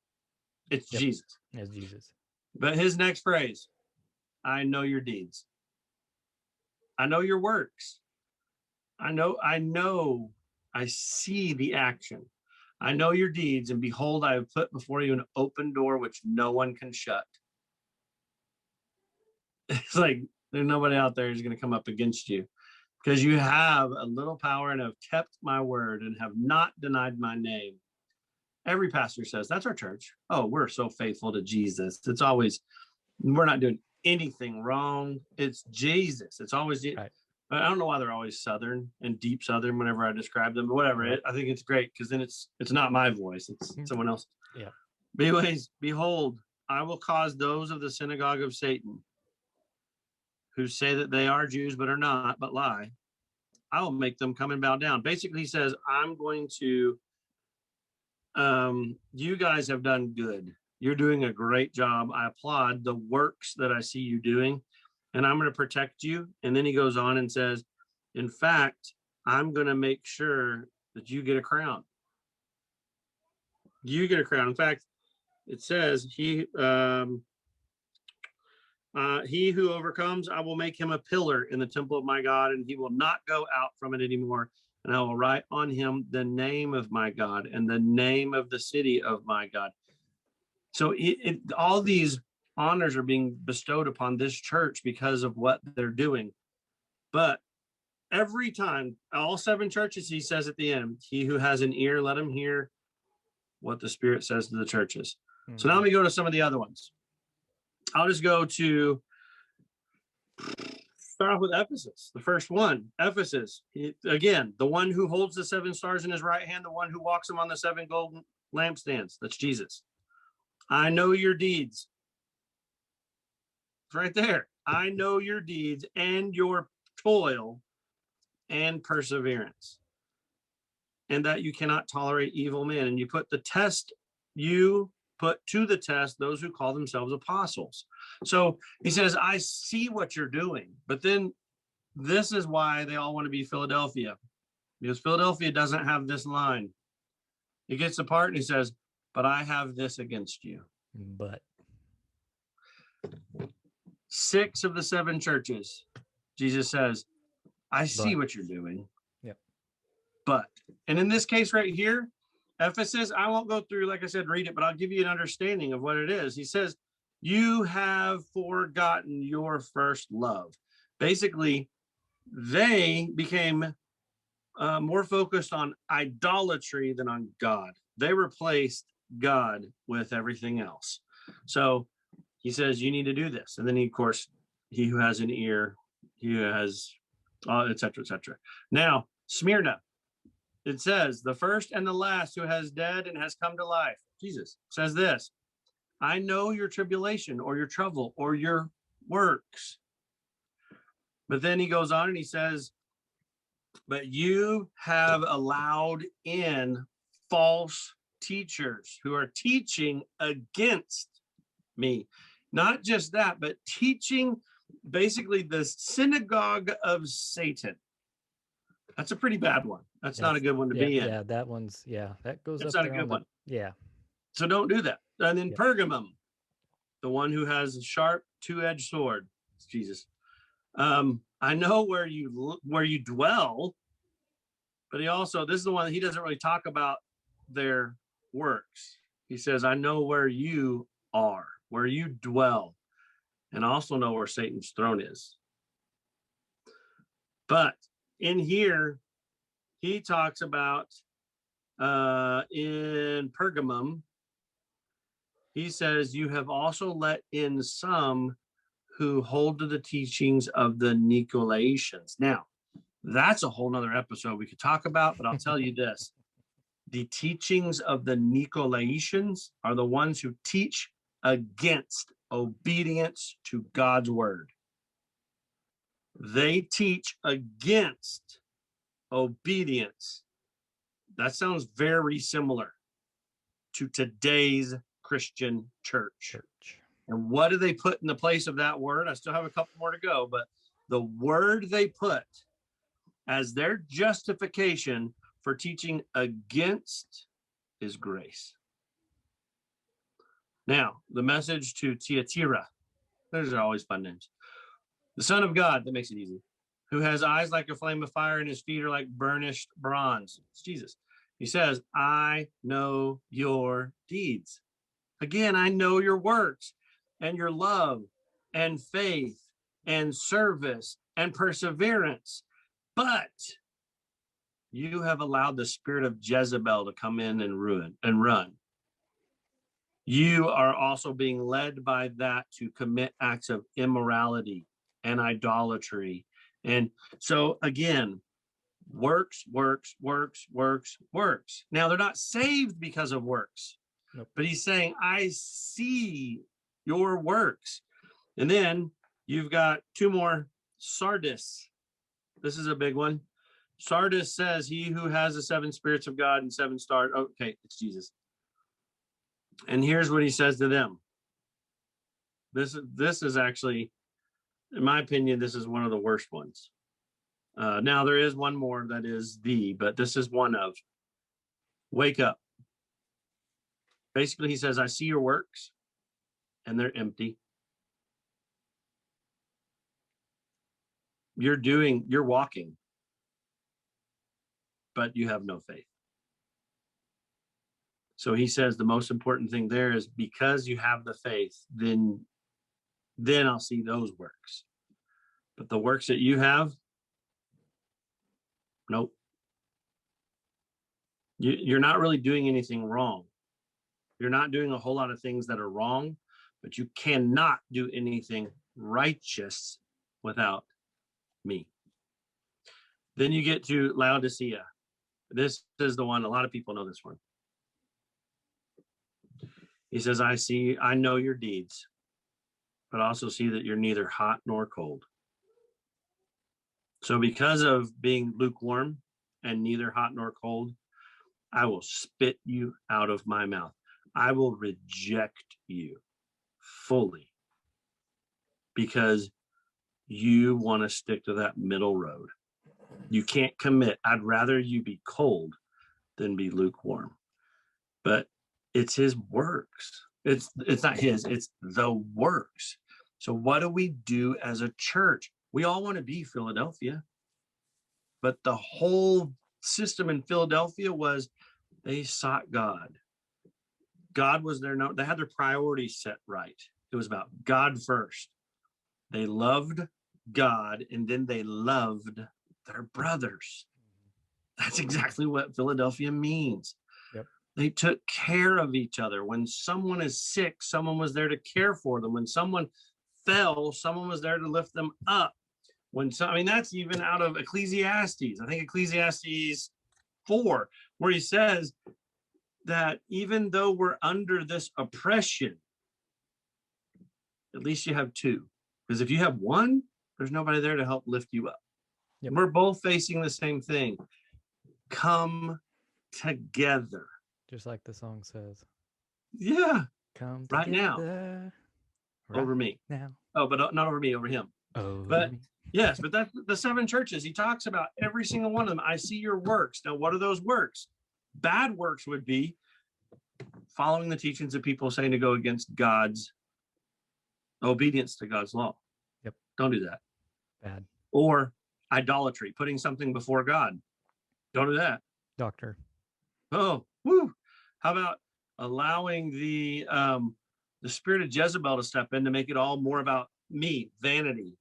it's Jesus. It's Jesus. But his next phrase, I know your deeds. I know your works. I see the action. I know your deeds, and behold, I have put before you an open door which no one can shut. It's like there's nobody out there who's going to come up against you, because you have a little power and have kept my word and have not denied my name. Every pastor says, that's our church. Oh, we're so faithful to Jesus. It's always, we're not doing anything wrong. It's Jesus. It's always, right. I don't know why they're always Southern and deep Southern whenever I describe them, but whatever. Right. I think it's great because then it's not my voice. It's someone else. Yeah. But anyways, behold, I will cause those of the synagogue of Satan who say that they are Jews but are not, but lie. I will make them come and bow down. Basically, he says, I'm going to, you guys have done good. You're doing a great job. I applaud the works that I see you doing, and I'm going to protect you. And then he goes on and says, in fact, I'm going to make sure that you get a crown. You get a crown. In fact, it says he who overcomes, I will make him a pillar in the temple of my God, and he will not go out from it anymore. And I will write on him the name of my God and the name of the city of my God. So all these honors are being bestowed upon this church because of what they're doing. But every time, all 7 churches, he says at the end, he who has an ear, let him hear what the Spirit says to the churches. Mm-hmm. So now let me go to some of the other ones. I'll just go to start off with Ephesus. The first one, Ephesus. Again, the one who holds the 7 stars in his right hand, the one who walks them on the 7 golden lampstands. That's Jesus. I know your deeds. It's right there. I know your deeds and your toil and perseverance, and that you cannot tolerate evil men. And you put to the test those who call themselves apostles. So he says, I see what you're doing, but then this is why they all want to be Philadelphia, because Philadelphia doesn't have this line. He gets the part and he says, but I have this against you. But 6 of the 7 churches, Jesus says, I see what you're doing. Yep. But, and in this case right here, Ephesus, I won't go through, like I said, read it, but I'll give you an understanding of what it is. He says, you have forgotten your first love. Basically, they became more focused on idolatry than on God. They replaced God with everything else. So he says, you need to do this. And then he, of course, he who has an ear, he who has, et cetera, et cetera. Now, Smyrna, it says, the first and the last who has dead and has come to life. Jesus says this, I know your tribulation or your trouble or your works. But then he goes on and he says, but you have allowed in false teachers who are teaching against me. Not just that, but teaching basically the synagogue of Satan. That's a pretty bad one. That's not a good one to be in. Yeah, that one's, that goes That's up not there a good one. Yeah. So don't do that. And then Pergamum, the one who has a sharp 2-edged sword. It's Jesus. I know where you dwell, but he also, this is the one that he doesn't really talk about their works. He says, I know where you are, where you dwell, and also know where Satan's throne is. But in here, he talks about in Pergamum, he says, you have also let in some who hold to the teachings of the Nicolaitans. Now, that's a whole nother episode we could talk about, but I'll tell you this. The teachings of the Nicolaitans are the ones who teach against obedience to God's word. They teach against obedience. That sounds very similar to today's Christian church. And what do they put in the place of that word? I still have a couple more to go, but the word they put as their justification for teaching against is grace. Now, the message to Thyatira. Those are always fun names. The Son of God, that makes it easy, who has eyes like a flame of fire and his feet are like burnished bronze. It's Jesus. He says, I know your deeds. Again, I know your works and your love and faith and service and perseverance. But you have allowed the spirit of Jezebel to come in and ruin and run. You are also being led by that to commit acts of immorality and idolatry. And so again, works. Now they're not saved because of works, Nope. but he's saying, I see your works. And then you've got two more. Sardis. This is a big one. Sardis says, he who has the seven spirits of God and seven stars. Okay, it's Jesus. And here's what he says to them. This is actually, in my opinion, this is one of the worst ones. Now there is one more that is but this is one of. Wake up. Basically, he says, I see your works and they're empty. You're walking, but you have no faith. So he says the most important thing there is because you have the faith, then I'll see those works. But the works that you have, nope. You're not really doing anything wrong. You're not doing a whole lot of things that are wrong, but you cannot do anything righteous without me. Then you get to Laodicea. This is the one, a lot of people know this one. He says, I know your deeds, but also see that you're neither hot nor cold. So because of being lukewarm and neither hot nor cold, I will spit you out of my mouth. I will reject you fully because you want to stick to that middle road. You can't commit. I'd rather you be cold than be lukewarm. But it's his works. It's not his, it's the works. So what do we do as a church? We all want to be Philadelphia. But the whole system in Philadelphia was they sought God. God was their they had their priorities set right. It was about God first. They loved God and then they loved their brothers. That's exactly what Philadelphia means. Yep. They took care of each other. When someone is sick, someone was there to care for them. When someone fell, someone was there to lift them up. That's even out of Ecclesiastes. I think Ecclesiastes 4, where he says that even though we're under this oppression, at least you have two. Because if you have one, there's nobody there to help lift you up. Yep. We're both facing the same thing. Come together. Just like the song says. Yeah. Come right together. Now. Over me. Now. Oh, but not over me, over him. Over me. Yes, but that's the seven churches. He talks about every single one of them. I see your works. Now, what are those works? Bad works would be following the teachings of people saying to go against God's obedience to God's law. Yep. Don't do that. Bad. Or idolatry, putting something before God. Don't do that. Doctor. Oh, woo. How about allowing the spirit of Jezebel to step in to make it all more about me, vanity,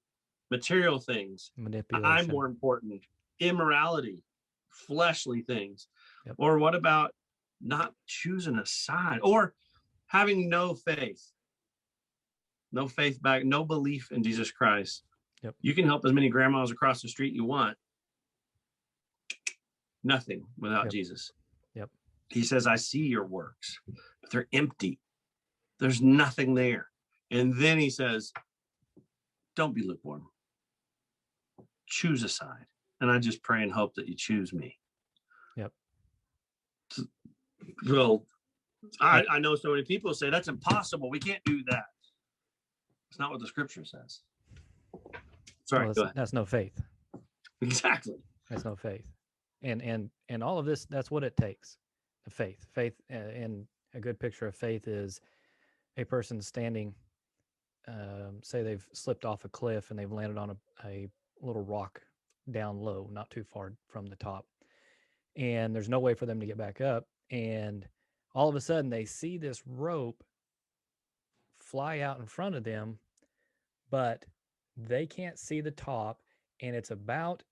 material things. Manipulation. I'm more important. Immorality, fleshly things. Yep. Or what about not choosing a side or having no faith? No faith back, no belief in Jesus Christ. Yep. You can help as many grandmas across the street you want. Nothing without Yep. Jesus. Yep. He says, I see your works, but they're empty. There's nothing there. And then he says, don't be lukewarm. Choose a side. And I just pray and hope that you choose me. Yep. Well, I know so many people say that's impossible. We can't do that. It's not what the scripture says. It Sorry, Well, go ahead. that's no faith. Exactly. That's no faith. And all of this, that's what it takes. The faith, and a good picture of faith is a person standing. Say they've slipped off a cliff and they've landed on a little rock down low, not too far from the top, and there's no way for them to get back up. And all of a sudden, they see this rope fly out in front of them, but they can't see the top, and it's about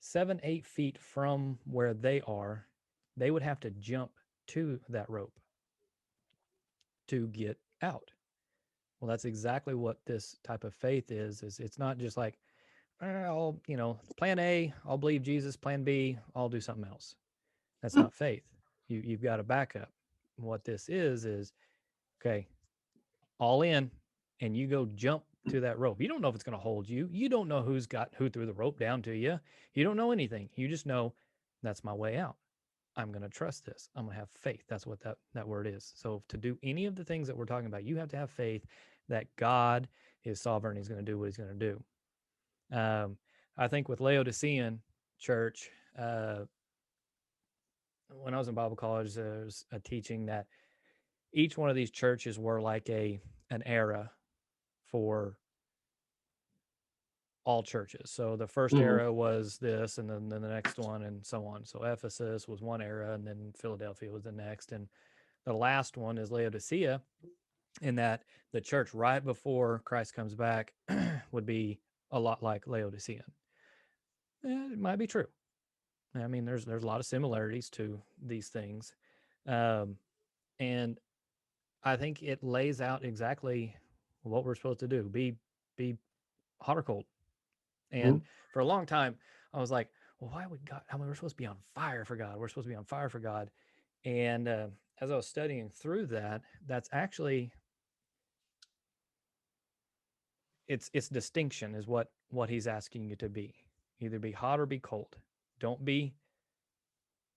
7, 8 feet from where they are. They would have to jump to that rope to get out. Well, that's exactly what this type of faith is it's not just like, I'll, plan A, I'll believe Jesus, plan B, I'll do something else. That's not faith. You've got a backup. What this is okay, all in, and you go jump to that rope. You don't know if it's going to hold you. You don't know who threw the rope down to you. You don't know anything. You just know that's my way out. I'm going to trust this. I'm going to have faith. That's what that word is. So to do any of the things that we're talking about, you have to have faith that God is sovereign. He's going to do what he's going to do. I think with Laodicean church, when I was in Bible college, there was a teaching that each one of these churches were like an era for all churches. So the first era was this, and then the next one, and so on. So Ephesus was one era, and then Philadelphia was the next, and the last one is Laodicea, in that the church right before Christ comes back would be a lot like Laodicean. It might be true. I mean, there's a lot of similarities to these things, and I think it lays out exactly what we're supposed to do: be hot or cold. And for a long time, I was like, well, why would God? I mean, we're supposed to be on fire for God. We're supposed to be on fire for God. And as I was studying through that, that's actually it's distinction is what he's asking you to be. Either be hot or be cold. Don't be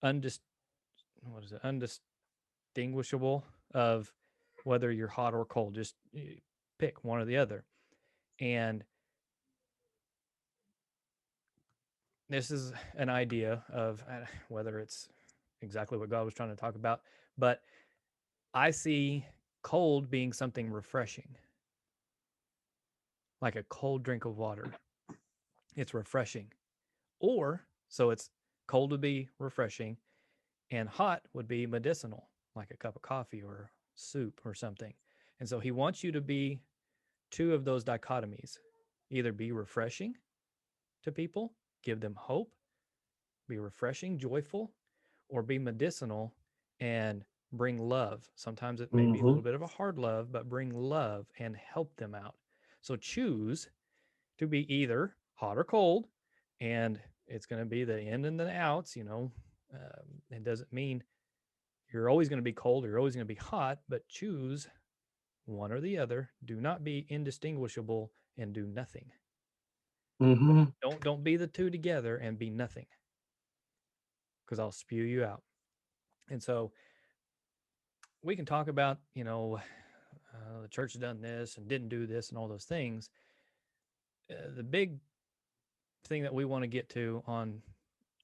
undistinguishable of whether you're hot or cold. Just pick one or the other. And this is an idea of whether it's exactly what God was trying to talk about, but I see cold being something refreshing, like a cold drink of water. It's refreshing. Or, so it's cold would be refreshing, and hot would be medicinal, like a cup of coffee or soup or something. And so he wants you to be two of those dichotomies: either be refreshing to people, give them hope, be refreshing, joyful, or be medicinal and bring love. Sometimes it may be a little bit of a hard love, but bring love and help them out. So choose to be either hot or cold, and it's going to be the in and the outs. It doesn't mean you're always going to be cold or you're always going to be hot, but choose one or the other. Do not be indistinguishable and do nothing. Don't be the two together and be nothing, because I'll spew you out. And so we can talk about, the church has done this and didn't do this and all those things. The big thing that we want to get to on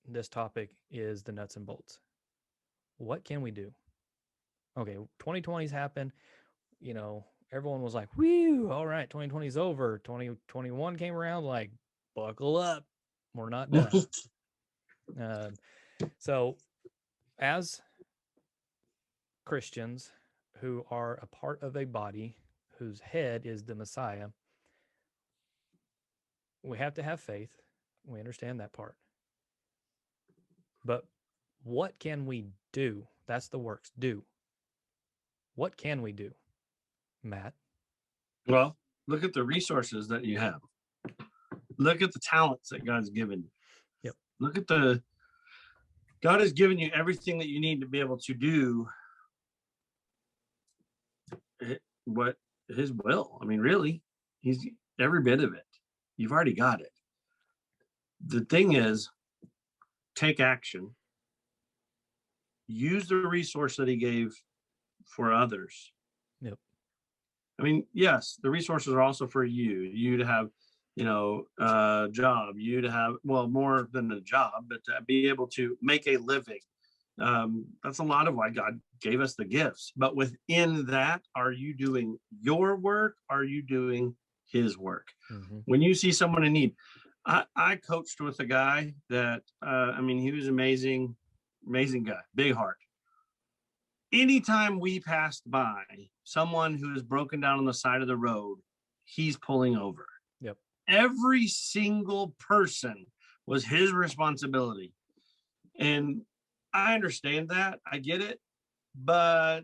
this topic is the nuts and bolts. What can we do? Okay, 2020's happened. Everyone was like, whew, all right, 2020's over. 2021 came around, like, buckle up. We're not done. So as Christians who are a part of a body whose head is the Messiah, we have to have faith. We understand that part. But what can we do? That's the works. Do. What can we do, Matt? Well, look at the resources that you have. Look at the talents that God's given you. Yep. Look at God has given you everything that you need to be able to do what his will. I mean, really, he's every bit of it. You've already got it. The thing is, take action. Use the resource that he gave for others. Yep. I mean, yes, the resources are also for you to have job, you to have, well, more than a job, but to be able to make a living. That's a lot of why God gave us the gifts. But within that, are you doing your work? Are you doing his work? Mm-hmm. When you see someone in need, I coached with a guy that, he was amazing guy, big heart. Anytime we passed by someone who is broken down on the side of the road, he's pulling over. Yep. Every single person was his responsibility. And I understand that. I get it. But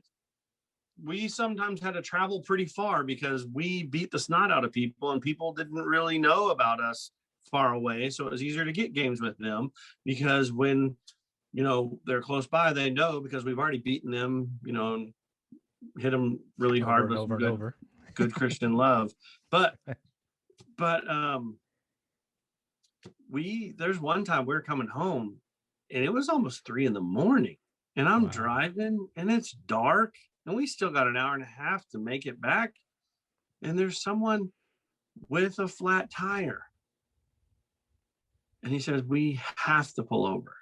we sometimes had to travel pretty far because we beat the snot out of people and people didn't really know about us far away. So it was easier to get games with them because when, they're close by, they know because we've already beaten them, and hit them really hard with good Christian love. But there's one time we were coming home and it was almost 3 a.m. and I'm driving and it's dark and we still got an hour and a half to make it back. And there's someone with a flat tire. And he says, we have to pull over.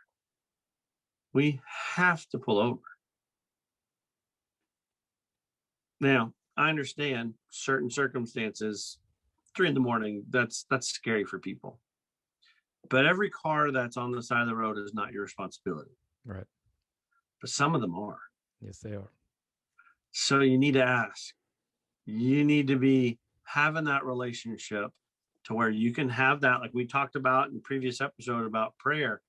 We have to pull over. Now, I understand certain circumstances, 3 a.m, that's scary for people. But every car that's on the side of the road is not your responsibility. Right. But some of them are. Yes, they are. So you need to ask. You need to be having that relationship to where you can have that, like we talked about in the previous episode about prayer.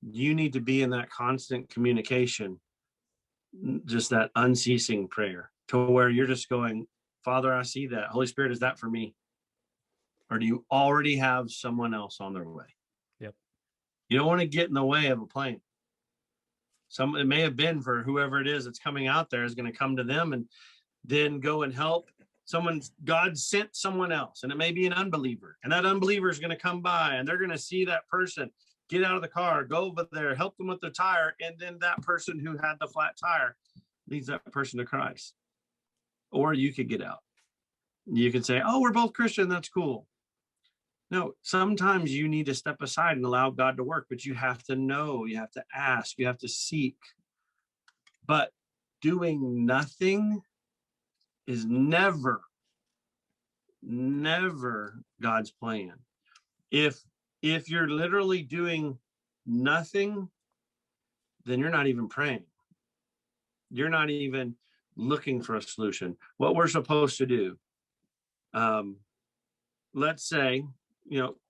You need to be in that constant communication, just that unceasing prayer to where you're just going, Father, I see that. Holy Spirit, is that for me? Or do you already have someone else on their way? Yep. You don't want to get in the way of a plane. It may have been for whoever it is that's coming out there is going to come to them and then go and help someone. God sent someone else, and it may be an unbeliever, and that unbeliever is going to come by and they're going to see that person get out of the car, go over there, help them with the tire, and then that person who had the flat tire leads that person to Christ. Or you could get out. You could say, oh, we're both Christian, that's cool. No, sometimes you need to step aside and allow God to work, but you have to know, you have to ask, you have to seek. But doing nothing is never God's plan. If you're literally doing nothing, then you're not even praying. You're not even looking for a solution. What we're supposed to do, let's say,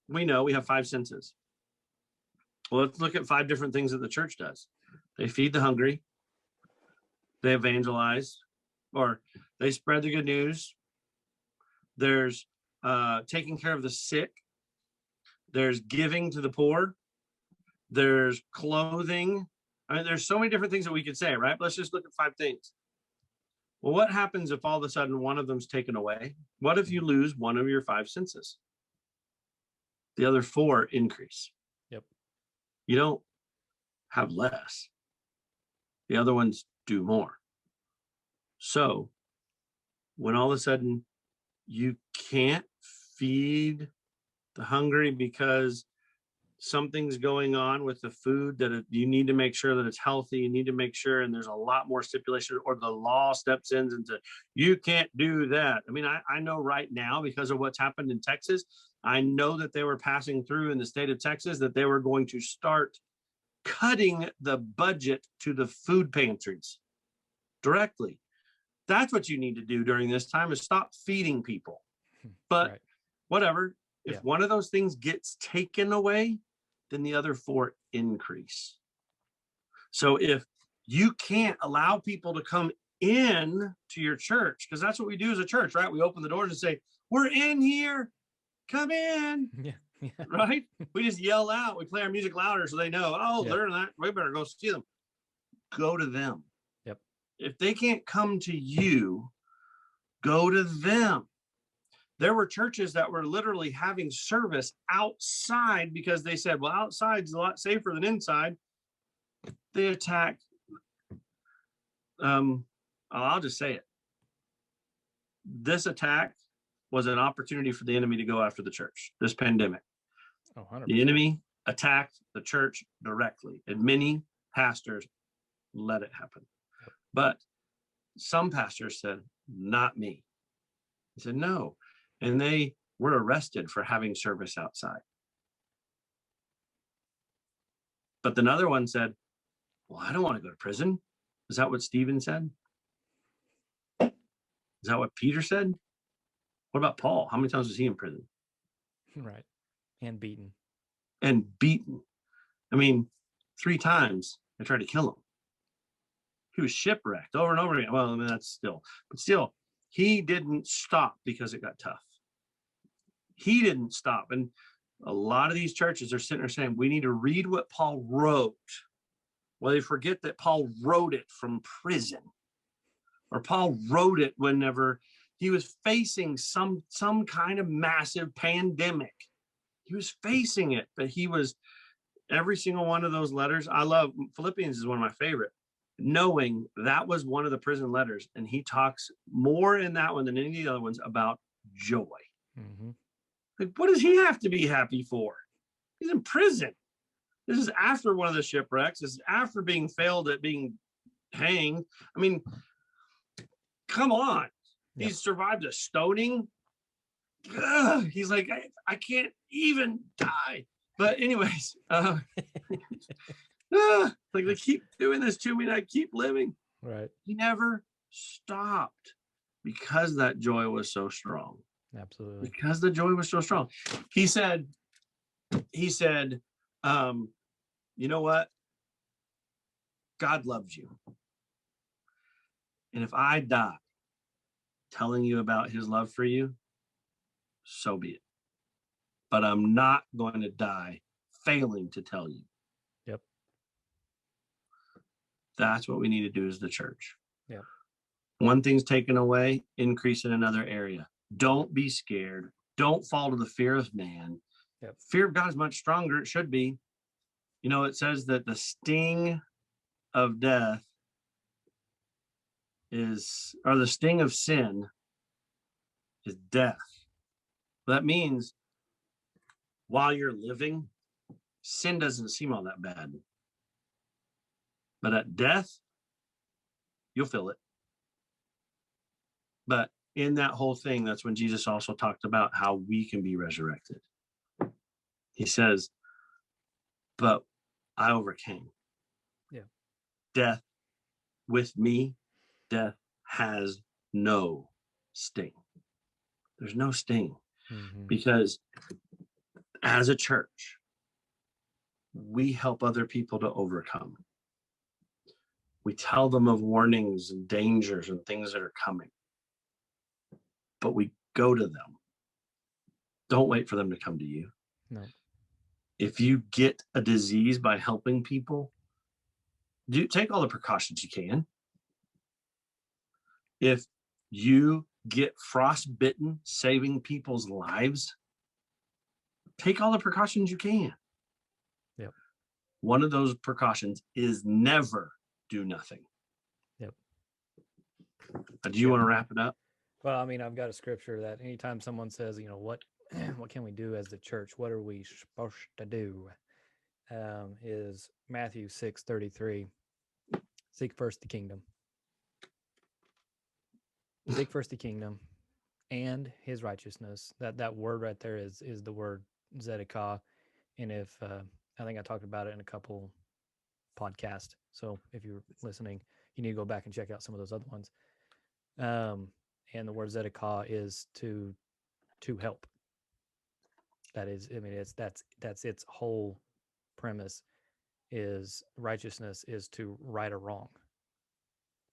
we know we have 5 senses. Well, let's look at 5 different things that the church does. They feed the hungry, they evangelize, or they spread the good news. There's taking care of the sick. There's giving to the poor. There's clothing. There's so many different things that we could say, right? But let's just look at 5 things. Well, what happens if all of a sudden one of them's taken away? What if you lose one of your 5 senses? The other 4 increase. Yep. You don't have less. The other ones do more. So when all of a sudden you can't feed the hungry because something's going on with the food that you need to make sure that it's healthy, you need to make sure, and there's a lot more stipulation, or the law steps in and says, you can't do that. I know right now, because of what's happened in Texas, I know that they were passing through in the state of Texas that they were going to start cutting the budget to the food pantries directly. That's what you need to do during this time, is stop feeding people. But whatever, if one of those things gets taken away, then the other 4 increase. So if you can't allow people to come in to your church, because that's what we do as a church, right? We open the doors and say, we're in here, come in. Yeah. Right? We just yell out, we play our music louder so they know, they're in that, we better go see them. Go to them. Yep. If they can't come to you, go to them. There were churches that were literally having service outside because they said, well, outside's a lot safer than inside. They attack. I'll just say it. This attack was an opportunity for the enemy to go after the church, this pandemic. Oh, 100%. The enemy attacked the church directly, and many pastors let it happen. Yep. But some pastors said, not me. He said, no. And they were arrested for having service outside. But another one said, well, I don't want to go to prison. Is that what Stephen said? Is that what Peter said? What about Paul? How many times was he in prison? Right. And beaten. And beaten. I mean, 3 times they tried to kill him. He was shipwrecked over and over again. Well, I mean, that's still, but still, he didn't stop because it got tough. He didn't stop. And a lot of these churches are sitting there saying, we need to read what Paul wrote. Well, they forget that Paul wrote it from prison, or Paul wrote it whenever he was facing some kind of massive pandemic. He was facing it, but he was, every single one of those letters. I love Philippians is one of my favorite, knowing that was one of the prison letters. And he talks more in that one than any of the other ones about joy. Mm-hmm. Like, what does he have to be happy for? He's in prison. This is after one of the shipwrecks. This is after being failed at being hanged. I mean, come on. Yep. He's survived a stoning. Ugh, he's like, I can't even die. But anyways, like they keep doing this to me and I keep living. Right. He never stopped because that joy was so strong. Absolutely. Because the joy was so strong. He said, you know what? God loves you. And if I die telling you about his love for you, so be it. But I'm not going to die failing to tell you. Yep. That's what we need to do as the church. Yep. One thing's taken away, increase in another area. Don't be scared. Don't fall to the fear of man. Yep. Fear of God is much stronger. It should be. You know, it says that the sting of death is, or the sting of sin is death. That means while you're living, sin doesn't seem all that bad. But at death, you'll feel it. But in that whole thing, that's when Jesus also talked about how we can be resurrected. He says, but I overcame. Yeah. Death with me, death has no sting. There's no sting. Mm-hmm. Because as a church, we help other people to overcome. We tell them of warnings and dangers and things that are coming. But we go to them. Don't wait for them to come to you. No. If you get a disease by helping people, take all the precautions you can. If you get frostbitten, saving people's lives, take all the precautions you can. Yep. One of those precautions is never do nothing. Yep. Do you want to wrap it up? Well, I mean, I've got a scripture that anytime someone says, you know, what can we do as the church? What are we supposed to do? Is Matthew 6:33. Seek first the kingdom. Seek first the kingdom and his righteousness. That word right there is the word Zedekiah. And if I think I talked about it in a couple podcasts. So if you're listening, you need to go back and check out some of those other ones. And the word Zedekiah is to help. That is, I mean, that's its whole premise. Is righteousness is to right a wrong.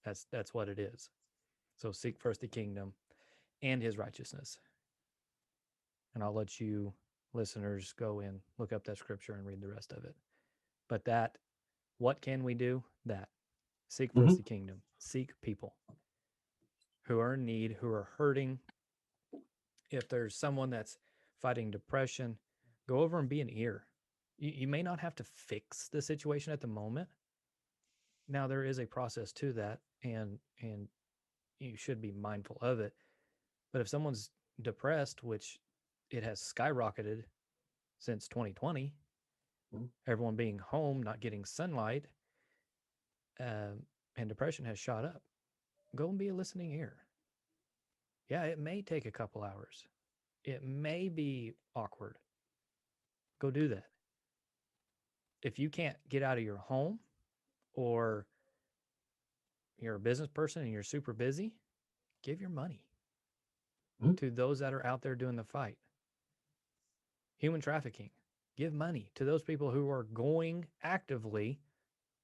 That's what it is. So seek first the kingdom and his righteousness. And I'll let you listeners go and look up that scripture and read the rest of it. But that, what can we do? That seek first the kingdom. Seek people who are in need, who are hurting. If there's someone that's fighting depression, go over and be an ear. You may not have to fix the situation at the moment. Now there is a process to that, and you should be mindful of it. But if someone's depressed, which it has skyrocketed since 2020, Mhm. everyone being home, not getting sunlight, and depression has shot up. Go and be a listening ear. Yeah, it may take a couple hours. It may be awkward. Go do that. If you can't get out of your home, or you're a business person and you're super busy, give your money Mhm. to those that are out there doing the fight. Human trafficking, give money to those people who are going actively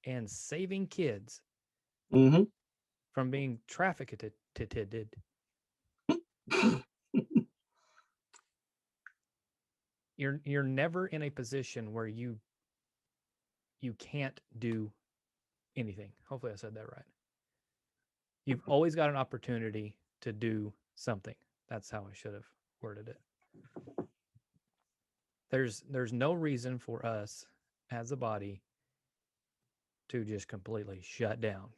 and saving kids Mhm. from being trafficked. You're never in a position where you can't do anything. Hopefully I said that right. You've always got an opportunity to do something. That's how I should have worded it. There's no reason for us as a body to just completely shut down,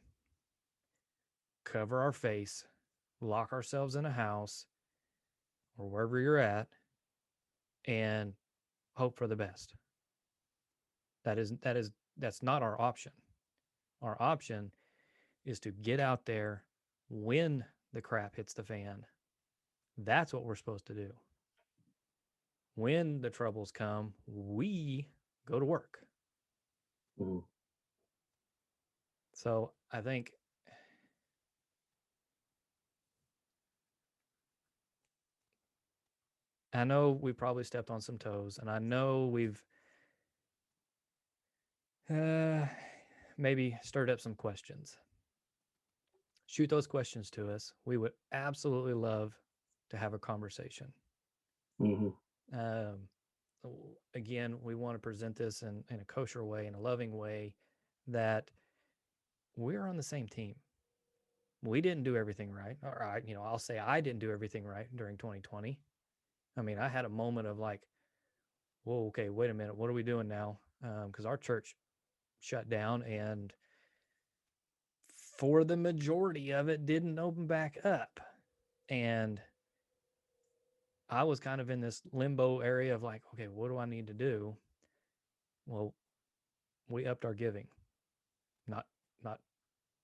cover our face, lock ourselves in a house or wherever you're at, and hope for the best. That's not our option. Our option is to get out there when the crap hits the fan. That's what we're supposed to do. When the troubles come, we go to work. Mhm. So I think I know we probably stepped on some toes, and I know we've maybe stirred up some questions. Shoot those questions to us. We would absolutely love to have a conversation. Mhm. Um, again, we want to present this in a kosher way, in a loving way, that we're on the same team. We didn't do everything right. Or I'll say I didn't do everything right during 2020. I mean, I had a moment of like, whoa, okay, wait a minute, what are we doing now? Because our church shut down, and for the majority of it, didn't open back up. And I was kind of in this limbo area of like, okay, what do I need to do? Well, we upped our giving, not not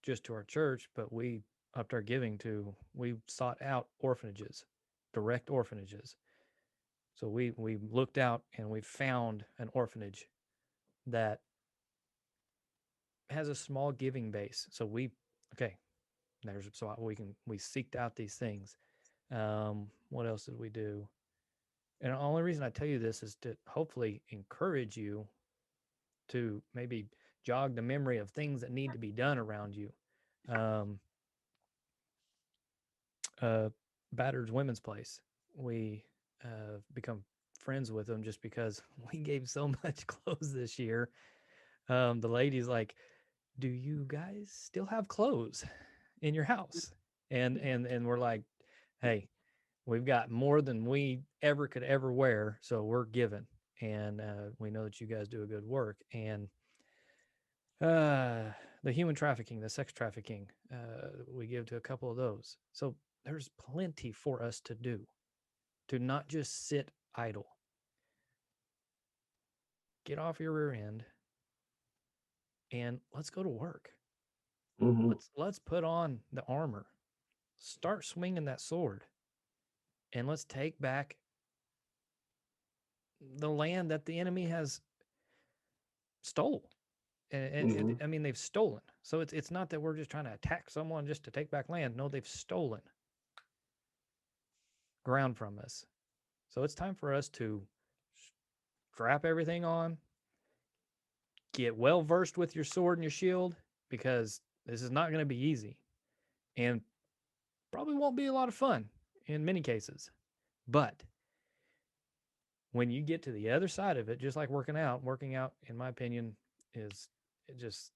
just to our church, but we upped our giving to, we sought out orphanages, direct orphanages. So we looked out and we found an orphanage that has a small giving base. So okay, there's so we seeked out these things. What else did we do? And the only reason I tell you this is to hopefully encourage you to maybe jog the memory of things that need to be done around you. Um, uh, Battered's Women's Place. We become friends with them just because we gave so much clothes this year. The lady's like, "Do you guys still have clothes in your house?" And we're like, "Hey, we've got more than we ever could ever wear, so we're giving, and we know that you guys do a good work." And the human trafficking, the sex trafficking, we give to a couple of those. So there's plenty for us to do, to not just sit idle. Get off your rear end and let's go to work. Mhm. Let's put on the armor, start swinging that sword, and let's take back the land that the enemy has stole. Mhm. I mean, they've stolen. So it's not that we're just trying to attack someone just to take back land. No, they've stolen ground from us. So it's time for us to strap everything on, get well versed with your sword and your shield, because this is not going to be easy and probably won't be a lot of fun in many cases. But when you get to the other side of it, just like working out, in my opinion, is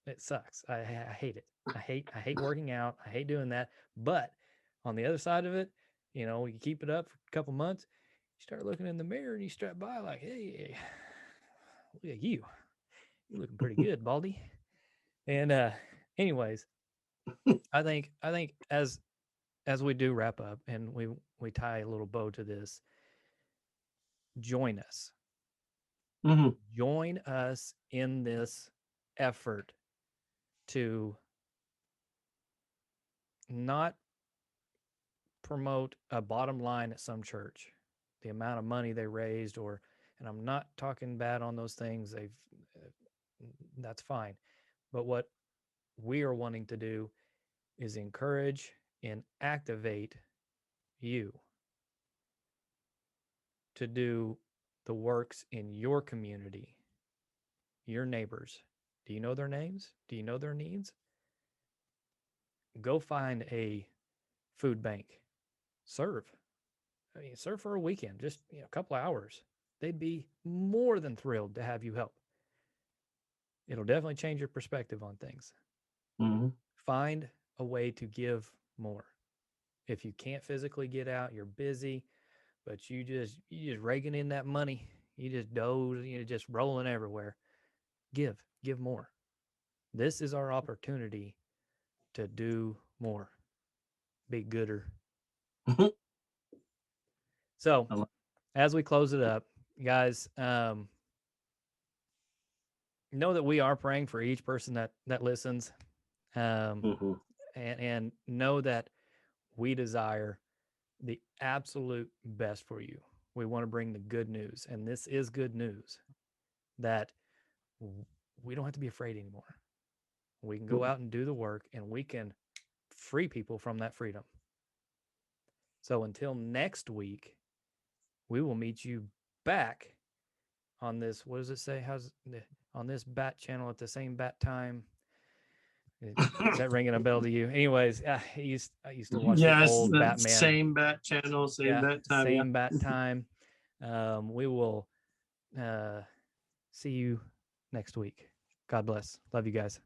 it sucks. I hate it. I hate working out. I hate doing that. But on the other side of it, you keep it up for a couple months, you start looking in the mirror and you strap by like, hey, look at you. You're looking pretty good, Baldy. And anyways, I think as we do wrap up, and we tie a little bow to this, join us. Mhm. Join us in this effort to not promote a bottom line at some church, the amount of money they raised, or, and I'm not talking bad on those things. That's fine. But what we are wanting to do is encourage and activate you to do the works in your community, your neighbors. Do you know their names? Do you know their needs? Go find a food bank, serve. I mean, serve for a weekend, just a couple of hours. They'd be more than thrilled to have you help. It'll definitely change your perspective on things. Mhm. Find a way to give more. If you can't physically get out, you're busy, but you just raking in that money. You just doze, just rolling everywhere. Give more. This is our opportunity to do more. Be gooder. Mhm. So, I like- as we close it up, guys, know that we are praying for each person that listens, um, Mhm. and know that we desire the absolute best for you. We want to bring the good news, and this is good news that we don't have to be afraid anymore. We can go out and do the work, and we can free people from that freedom. So until next week, we will meet you back on this. What does it say? On this bat channel at the same bat time? Is that ringing a bell to you? Anyways, I used to watch the Yes, old the Batman. same bat channel, same Yeah, bat time. Yeah. same bat time. We will see you next week. God bless. Love you guys.